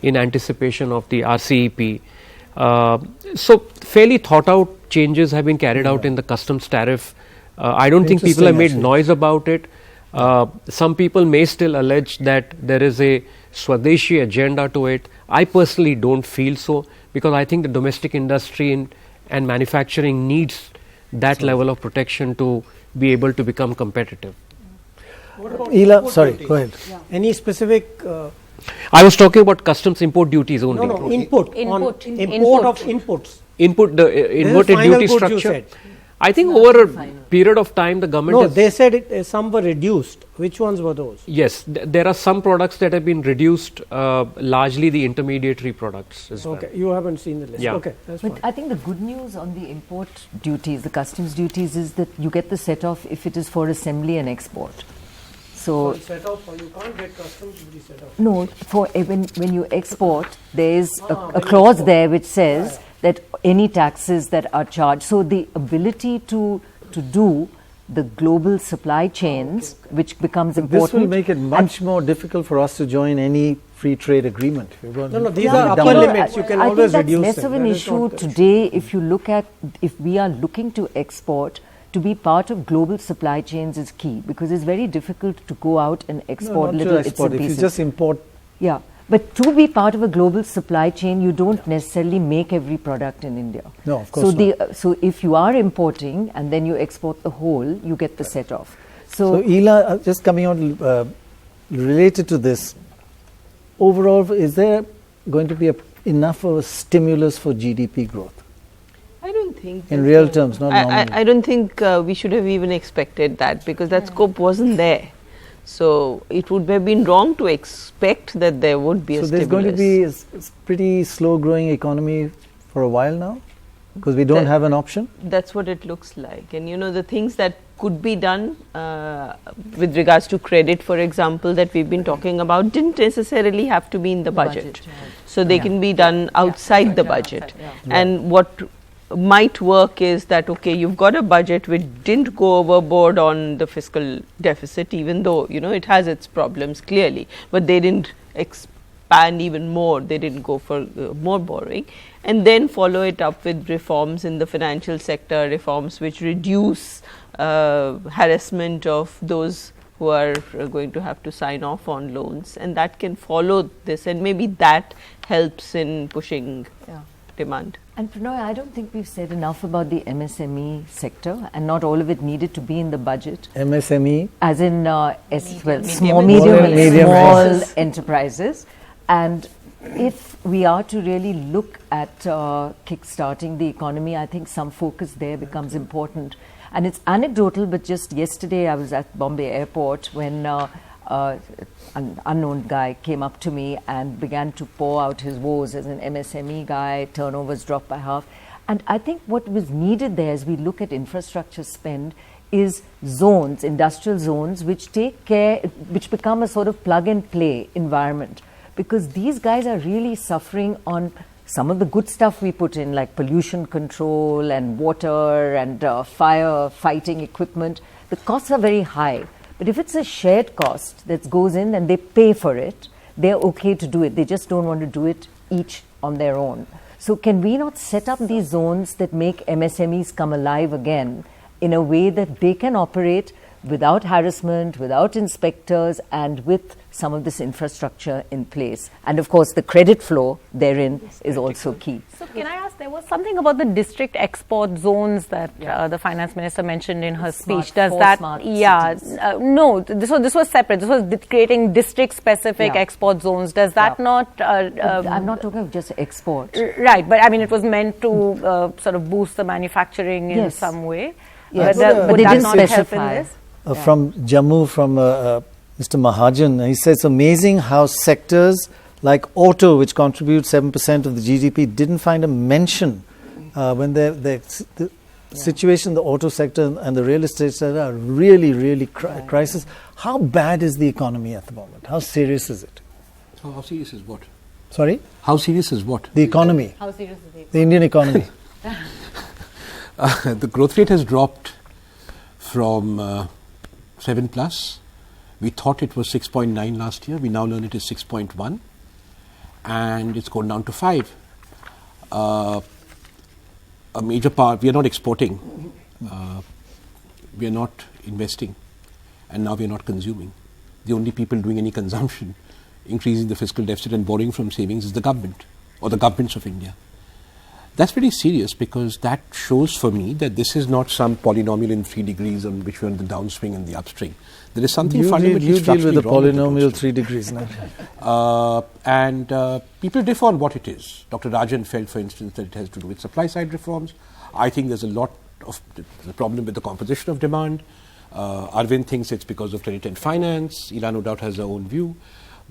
in anticipation of the RCEP. So fairly thought out changes have been carried out in the customs tariff. I don't think people have made noise about it. Some people may still allege that there is a Swadeshi agenda to it. I personally don't feel so, because I think the domestic industry and manufacturing needs that level of protection to be able to become competitive. What about Ela, sorry, go ahead. Yeah. Any specific... I was talking about customs import duties only. No, import of inputs. Input, the inverted duty structure. I think over a period of time the government... No, they said some were reduced. Which ones were those? Yes, there are some products that have been reduced, largely the intermediary products as well. Okay, you haven't seen the list. Yeah. Okay, that's but fine. I think the good news on the import duties, the customs duties, is that you get the set-off if it is for assembly and export. So set off, you can't get customs duty set off. No, for when you export, there is a clause there which says that any taxes that are charged. So the ability to do the global supply chains, which becomes important. This will make it much more difficult for us to join any free trade agreement. No, these are upper limits. You can always reduce them. I think that's less of an issue today if we are looking to export. To be part of global supply chains is key, because it's very difficult to go out and export little bits and pieces. If you just import. Yeah, but to be part of a global supply chain, you don't necessarily make every product in India. No, of course not. So if you are importing and then you export the whole, you get the set-off. So Ela, just coming on related to this, overall, is there going to be enough of a stimulus for GDP growth? I don't think. In real terms, not nominally. I don't think we should have even expected that, because that scope wasn't there. So it would have been wrong to expect that there would be a stimulus. So there's going to be a pretty slow growing economy for a while now, because we don't have an option? That's what it looks like. And the things that could be done with regards to credit, for example, that we've been talking about, didn't necessarily have to be in the budget. So they can be done outside the budget. And what might work is that, okay, you've got a budget which didn't go overboard on the fiscal deficit, even though, it has its problems clearly, but they didn't expand even more. They didn't go for more borrowing. And then follow it up with reforms in the financial sector, reforms which reduce harassment of those who are going to have to sign off on loans, and that can follow this, and maybe that helps in pushing demand. And Prannoy, I don't think we've said enough about the MSME sector, and not all of it needed to be in the budget. MSME? As in small, medium and small enterprises. And if we are to really look at kick-starting the economy, I think some focus there becomes important. And it's anecdotal, but just yesterday I was at Bombay Airport when an unknown guy came up to me and began to pour out his woes as an MSME guy. Turnovers dropped by half. And I think what was needed there as we look at infrastructure spend is zones, industrial zones, which take care, which become a sort of plug-and-play environment. Because these guys are really suffering on some of the good stuff we put in, like pollution control and water and fire fighting equipment. The costs are very high. But if it's a shared cost that goes in and they pay for it, they're okay to do it. They just don't want to do it each on their own. So can we not set up these zones that make MSMEs come alive again in a way that they can operate without harassment, without inspectors, and with some of this infrastructure in place? And of course, the credit flow therein is also key. So can I ask, there was something about the district export zones that the finance minister mentioned in her speech. Does that, no, this was separate. This was creating district-specific export zones. Does that not... I'm not talking of just export. Right, but I mean, it was meant to sort of boost the manufacturing in some way. Yes. But would that not help in this? From Jammu, from Mr. Mahajan, he says it's amazing how sectors like auto, which contribute 7% of the GDP, didn't find a mention when the situation in the auto sector and the real estate sector are really crisis. How bad is the economy at the moment? How serious is it? How serious is what? Sorry? How serious is what? The economy. How serious is it? The Indian economy. The growth rate has dropped from 7 plus. We thought it was 6.9 last year. We now learn it is 6.1. And it's gone down to 5. A major part, we are not exporting. We are not investing. And now we are not consuming. The only people doing any consumption, increasing the fiscal deficit and borrowing from savings, is the government or the governments of India. That's pretty serious, because that shows for me that this is not some polynomial in 3 degrees on which we're on the downswing and the upswing. There is something fundamentally structurally wrong with the polynomial 3 degrees now. And people differ on what it is. Dr. Rajan felt, for instance, that it has to do with supply side reforms. I think there's a lot of the problem with the composition of demand. Arvind thinks it's because of credit and finance. Ila no doubt has her own view.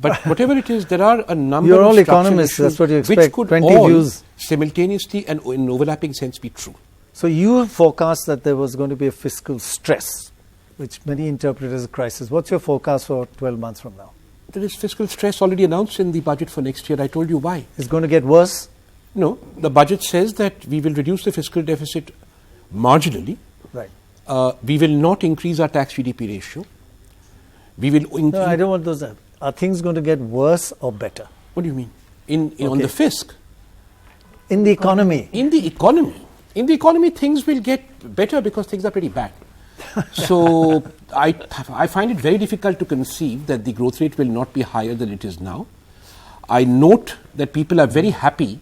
But whatever it is, there are a number You're of all economists, that's what you expect. which could 20 all views. simultaneously and in overlapping sense be true. So you forecast that there was going to be a fiscal stress, which many interpret as a crisis. What's your forecast for 12 months from now? There is fiscal stress already announced in the budget for next year. I told you why. It's going to get worse? No. The budget says that we will reduce the fiscal deficit marginally. Right. We will not increase our tax GDP ratio. We will... No, I don't want those... Are things going to get worse or better? What do you mean? On the fisc? In the economy? In the economy. In the economy, things will get better because things are pretty bad. So I find it very difficult to conceive that the growth rate will not be higher than it is now. I note that people are very happy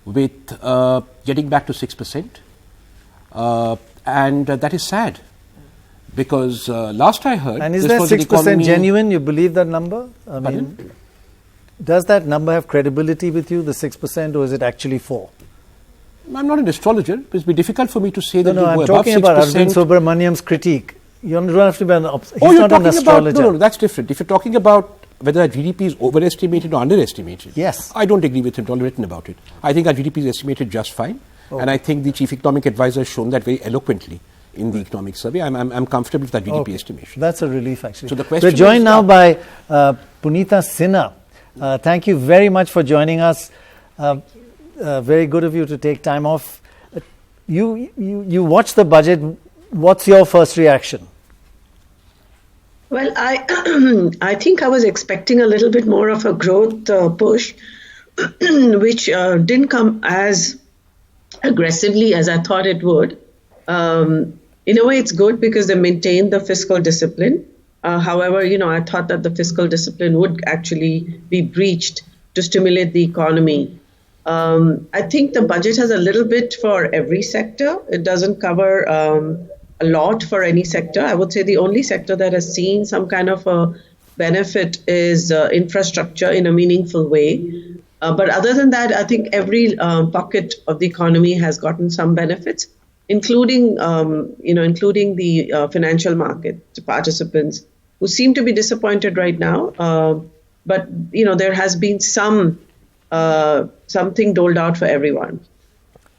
with getting back to 6%. And that is sad. Because last I heard... And is that 6% genuine? You believe that number? I mean, does that number have credibility with you, the 6%, or is it actually 4%? I'm not an astrologer. It would be difficult for me to say that No, I'm above talking 6%. about Arvind Subramaniam's critique. You don't have to be an he's you're not an talking astrologer. about, no, that's different. If you're talking about whether our GDP is overestimated or underestimated, yes, I don't agree with him. It's all written about it. I think our GDP is estimated just fine, and I think the chief economic advisor has shown that very eloquently in the economic survey. I'm comfortable with that GDP estimation. That's a relief, actually. So the question We're joined now by Punita Sinha. Thank you very much for joining us. Very good of you to take time off. You watched the budget. What's your first reaction? Well, I think I was expecting a little bit more of a growth push, which didn't come as aggressively as I thought it would. In a way, it's good because they maintained the fiscal discipline. However, I thought that the fiscal discipline would actually be breached to stimulate the economy. I think the budget has a little bit for every sector. It doesn't cover a lot for any sector. I would say the only sector that has seen some kind of a benefit is infrastructure in a meaningful way. But other than that, I think every pocket of the economy has gotten some benefits, including the financial market participants who seem to be disappointed right now. But there has been something doled out for everyone.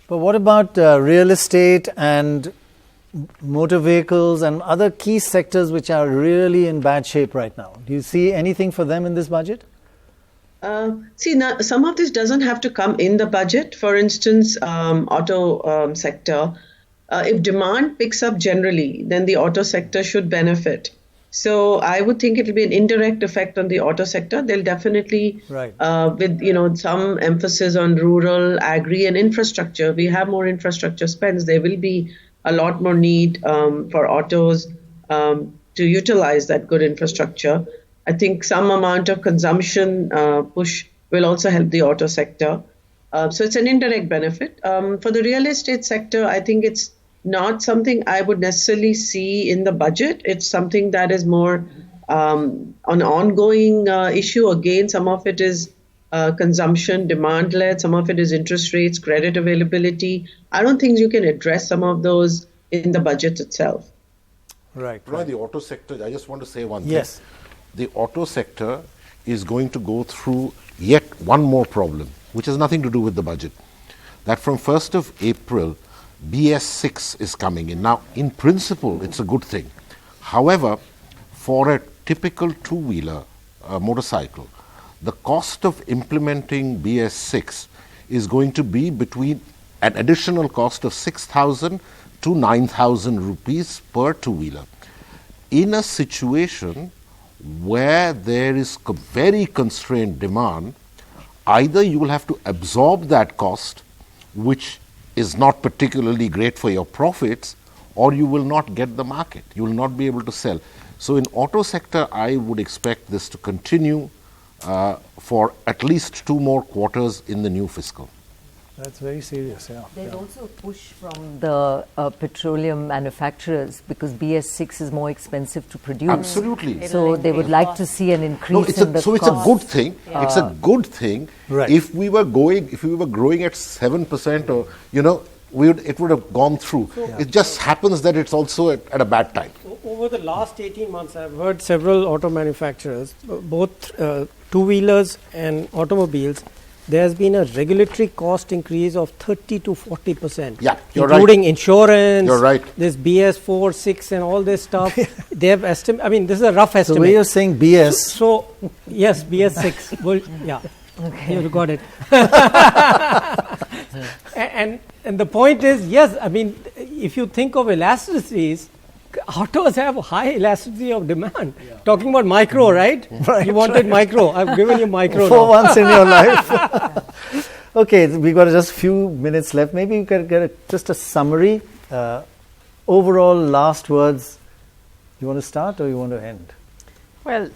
But what about real estate and motor vehicles and other key sectors which are really in bad shape right now? Do you see anything for them in this budget? Now, some of this doesn't have to come in the budget. For instance, auto sector. If demand picks up generally, then the auto sector should benefit. So I would think it will be an indirect effect on the auto sector. They'll definitely, with some emphasis on rural, agri, and infrastructure. We have more infrastructure spends. There will be a lot more need for autos to utilize that good infrastructure. I think some amount of consumption push will also help the auto sector. So it's an indirect benefit. For the real estate sector, I think it's not something I would necessarily see in the budget. It's something that is more an ongoing issue. Again, some of it is consumption, demand-led. Some of it is interest rates, credit availability. I don't think you can address some of those in the budget itself. Right. The auto sector, I just want to say one thing. Yes. The auto sector is going to go through yet one more problem, which has nothing to do with the budget. That from 1st of April, BS6 is coming in. Now, in principle, it's a good thing. However, for a typical two-wheeler motorcycle, the cost of implementing BS6 is going to be between an additional cost of 6,000 to 9,000 rupees per two-wheeler. In a situation where there is very constrained demand, either you will have to absorb that cost, which is not particularly great for your profits, or you will not get the market. You will not be able to sell. So in auto sector, I would expect this to continue for at least 2 more quarters in the new fiscal. That's very serious, yeah. There's also a push from the petroleum manufacturers because BS6 is more expensive to produce. Absolutely. So they would like to see an increase in the so it's a good thing. It's a good thing. Right. If we were growing at 7%, or it would have gone through. It just happens that it's also at a bad time. Over the last 18 months, I've heard several auto manufacturers, both two-wheelers and automobiles. There has been a regulatory cost increase of 30 to 40%. Yeah, including insurance. You're right. This BS 4, 6 and all this stuff. They have estimated. I mean, this is a rough estimate. The way you're saying BS. So yes, BS 6. Well, yeah. Okay. You got it. and the point is, yes, I mean, if you think of elasticities, autos have high elasticity of demand. Yeah. Talking about micro, right? You wanted micro. I've given you micro for once in your life. Okay, we've got just a few minutes left. Maybe you can get just a summary. Overall, last words. You want to start or you want to end? Well,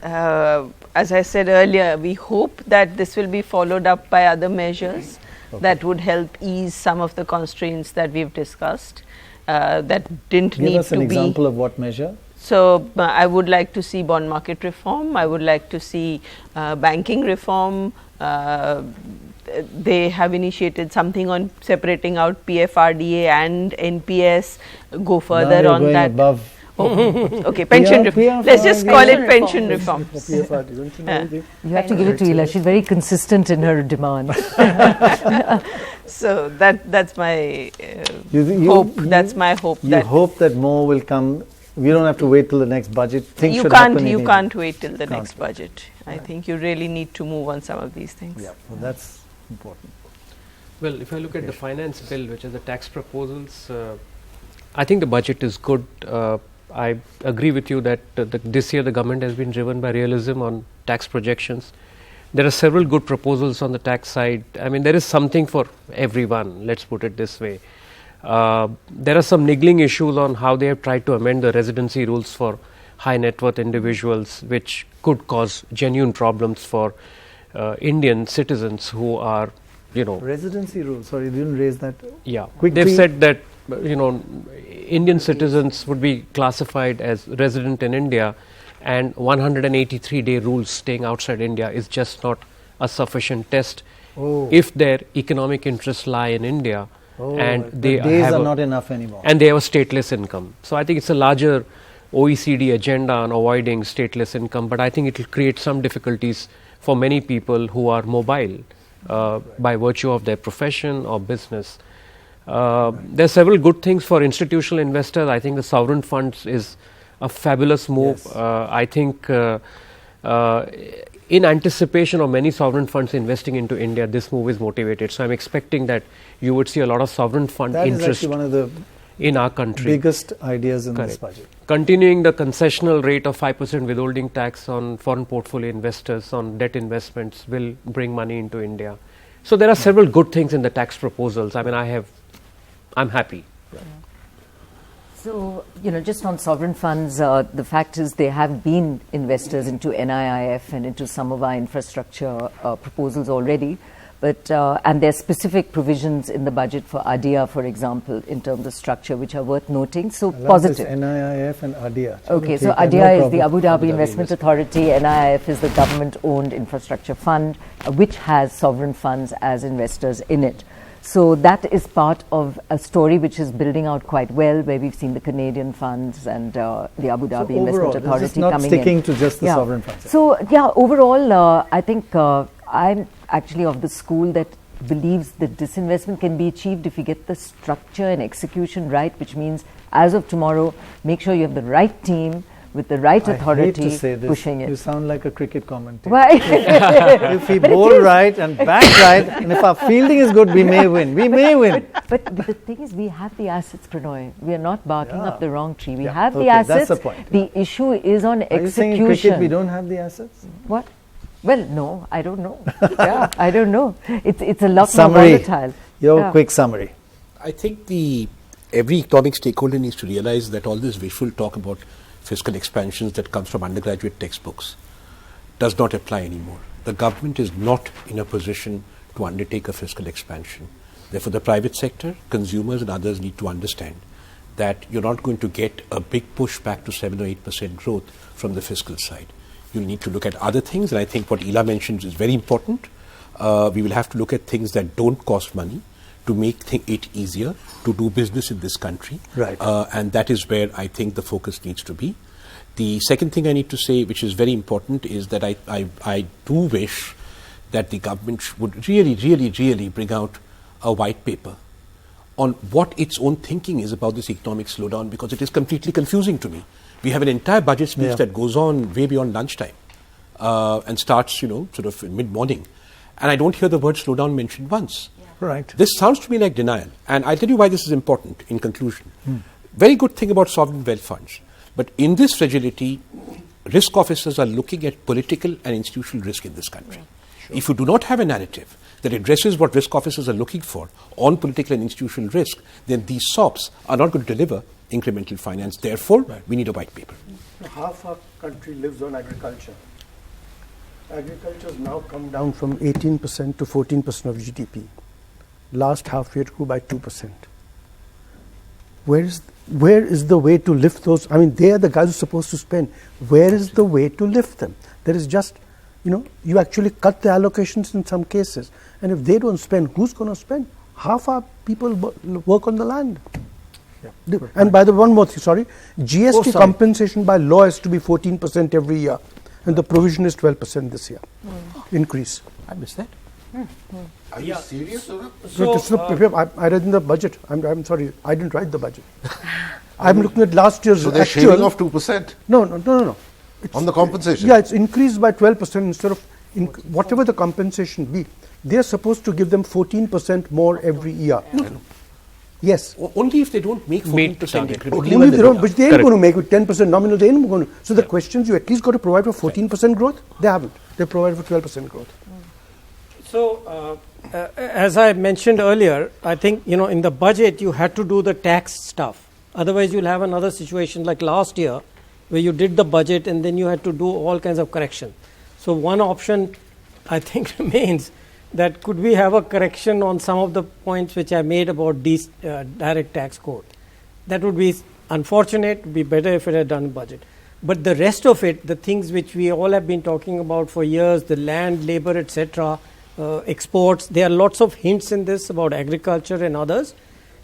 as I said earlier, we hope that this will be followed up by other measures that would help ease some of the constraints that we've discussed. That didn't need to be. Give us an example of what measure? So I would like to see bond market reform. I would like to see banking reform. They have initiated something on separating out PFRDA and NPS. Go further now on going that. Above. Okay, pension reform. Let's just call it pension reform. You have to give it to Ila. She's very consistent in her demand. So that's my hope. That's my hope. You hope that more will come. We don't have to wait till the next budget. Things You should can't. happen You in can't wait till the Can't next budget. I think you really need to move on some of these things. Yeah, well, that's important. Well, if I look at the finance bill, which is the tax proposals, I think the budget is good. I agree with you that this year the government has been driven by realism on tax projections. There are several good proposals on the tax side. I mean, there is something for everyone, let's put it this way. There are some niggling issues on how they have tried to amend the residency rules for high net worth individuals, which could cause genuine problems for Indian citizens who are, Residency rules. Sorry, you didn't raise that. Yeah, Quickly. they've said that Indian citizens would be classified as resident in India, and 183-day rules staying outside India is just not a sufficient test if their economic interests lie in India. And they days are not enough anymore. And they have a stateless income. So I think it's a larger OECD agenda on avoiding stateless income, but I think it will create some difficulties for many people who are mobile by virtue of their profession or business. There are several good things for institutional investors. I think the sovereign funds is a fabulous move. Yes. I think in anticipation of many sovereign funds investing into India, this move is motivated. So I'm expecting that you would see a lot of sovereign fund That is interest actually one of the in our country. biggest ideas in this budget. Continuing the concessional rate of 5% withholding tax on foreign portfolio investors on debt investments will bring money into India. So there are several good things in the tax proposals. I mean, I'm happy. So, just on sovereign funds, the fact is they have been investors into NIIF and into some of our infrastructure proposals already. But and there are specific provisions in the budget for ADIA, for example, in terms of structure, which are worth noting. So positive. NIIF and ADIA. Okay, so ADIA is the Abu Dhabi Investment Authority. NIIF is the government-owned infrastructure fund, which has sovereign funds as investors in it. So that is part of a story which is building out quite well, where we've seen the Canadian funds and the Abu Dhabi Investment Authority this is not coming sticking in. to just the sovereign funds. So overall, I think I'm actually of the school that believes that disinvestment can be achieved if you get the structure and execution right, which means as of tomorrow, make sure you have the right team with the right authority I hate to say this. pushing it. You sound like a cricket commentator. Why? If we bowl right and bat right, and if our fielding is good, we may win. We may win. But the thing is, we have the assets, Prannoy. We are not barking up the wrong tree. We Yeah, have the okay, assets. that's the point. The issue is on Are you saying in cricket execution. we don't have the assets? What? Well, no, I don't know. Yeah, I don't know. It's a lot Summary. more volatile. Your quick summary. I think every economic stakeholder needs to realize that all this wishful talk about fiscal expansions that comes from undergraduate textbooks does not apply anymore. The government is not in a position to undertake a fiscal expansion. Therefore, the private sector, consumers and others need to understand that you're not going to get a big push back to 7 or 8% growth from the fiscal side. You'll need to look at other things, and I think what Ila mentions is very important. We will have to look at things that don't cost money to make it easier to do business in this country. Right. And that is where I think the focus needs to be. The second thing I need to say, which is very important, is that I do wish that the government would really bring out a white paper on what its own thinking is about this economic slowdown, because it is completely confusing to me. We have an entire budget speech that goes on way beyond lunchtime and starts, sort of mid-morning. And I don't hear the word slowdown mentioned once. Right. This sounds to me like denial. And I'll tell you why this is important in conclusion. Very good thing about sovereign wealth funds. But in this fragility, risk officers are looking at political and institutional risk in this country. If you do not have a narrative that addresses what risk officers are looking for on political and institutional risk, then these SOPs are not going to deliver incremental finance. Therefore, we need a white paper. Half our country lives on agriculture. Agriculture has now come down from 18% to 14% of GDP. Last half year it grew by 2%. Where is where is the way to lift those? I mean, they are the guys who are supposed to spend. Where is the way to lift them? There is just, you actually cut the allocations in some cases. And if they don't spend, who's going to spend? Half our people work on the land. Yeah. And by the one more thing, GST compensation by law has to be 14% every year. And the provision is 12% this year. Increase. I missed that. Are you serious? I read in the budget. I'm sorry, I didn't write the budget. I'm looking at last year's So they're actual. shaving off 2%? No. On the compensation? Yeah, it's increased by 12% instead of whatever the compensation be. They're supposed to give them 14% more every year. Yes. Only if they don't make 14% increment. Only if they don't, but they ain't going to make it 10% nominal. They ain't going to. So the questions, you at least got to provide for 14% growth. They haven't. They provide for 12% growth. So, as I mentioned earlier, I think, in the budget, you had to do the tax stuff. Otherwise, you'll have another situation like last year, where you did the budget and then you had to do all kinds of correction. So, one option, I think, remains that could we have a correction on some of the points which I made about direct tax code. That would be unfortunate. It would be better if it had done budget. But the rest of it, the things which we all have been talking about for years, the land, labor, etc., exports, there are lots of hints in this about agriculture and others.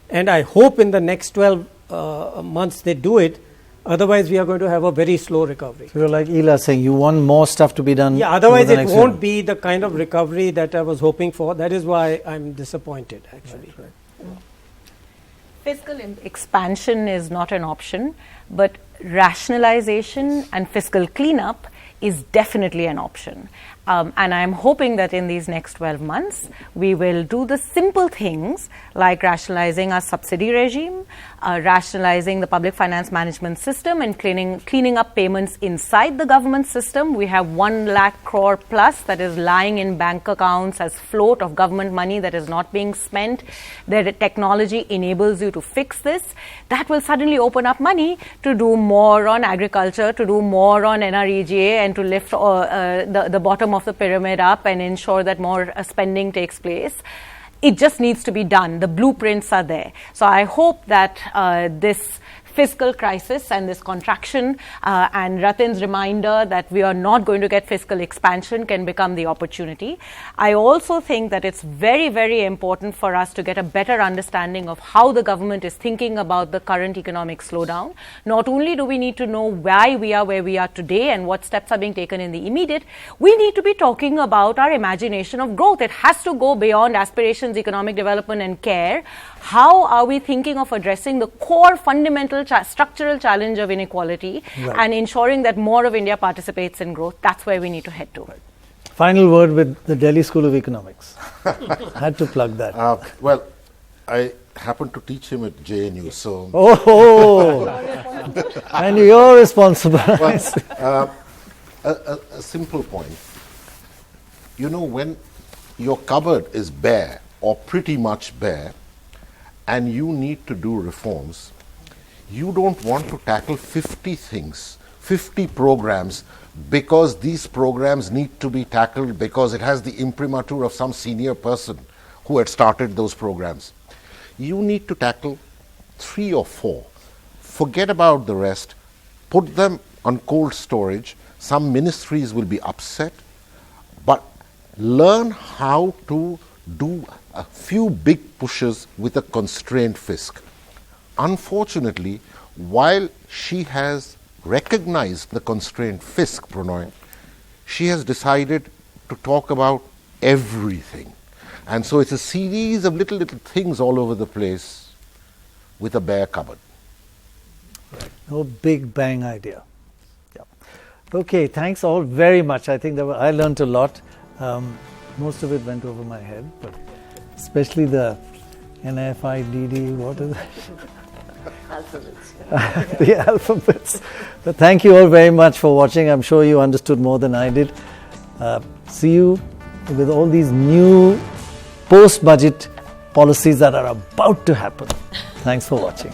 And I hope in the next 12 months they do it. Otherwise, we are going to have a very slow recovery. So you're like Ela saying you want more stuff to be done. Yeah, otherwise it won't be the kind of recovery that I was hoping for. That is why I'm disappointed, actually. Right. Fiscal expansion is not an option, but rationalization and fiscal cleanup is definitely an option. And I'm hoping that in these next 12 months, we will do the simple things like rationalizing our subsidy regime, rationalizing the public finance management system and cleaning up payments inside the government system. We have 1 lakh crore plus that is lying in bank accounts as float of government money that is not being spent. The technology enables you to fix this. That will suddenly open up money to do more on agriculture, to do more on NREGA, and to lift the bottom of the pyramid up and ensure that more spending takes place. It just needs to be done. The blueprints are there. So I hope that this fiscal crisis and this contraction and Ratin's reminder that we are not going to get fiscal expansion can become the opportunity. I also think that it's very, very important for us to get a better understanding of how the government is thinking about the current economic slowdown. Not only do we need to know why we are where we are today and what steps are being taken in the immediate, we need to be talking about our imagination of growth. It has to go beyond aspirations, economic development and care. How are we thinking of addressing the core fundamental structural challenge of inequality and ensuring that more of India participates in growth? That's where we need to head to. Final word with the Delhi School of Economics. Had to plug that. Well, I happen to teach him at JNU, so... Oh! And you're responsible. Well, a simple point. When your cupboard is bare or pretty much bare, and you need to do reforms, you don't want to tackle 50 things, 50 programs, because these programs need to be tackled because it has the imprimatur of some senior person who had started those programs. You need to tackle 3 or 4. Forget about the rest. Put them on cold storage. Some ministries will be upset, but learn how to do a few big pushes with a constrained fisc. Unfortunately, while she has recognized the constrained fisc, Prannoy, she has decided to talk about everything. And so it's a series of little things all over the place with a bare cupboard. No big bang idea. Yeah. Okay, thanks all very much. I think I learned a lot. Most of it went over my head, but especially the NFIDD, what is it? Alphabets. The alphabets. But thank you all very much for watching. I'm sure you understood more than I did. See you with all these new post-budget policies that are about to happen. Thanks for watching.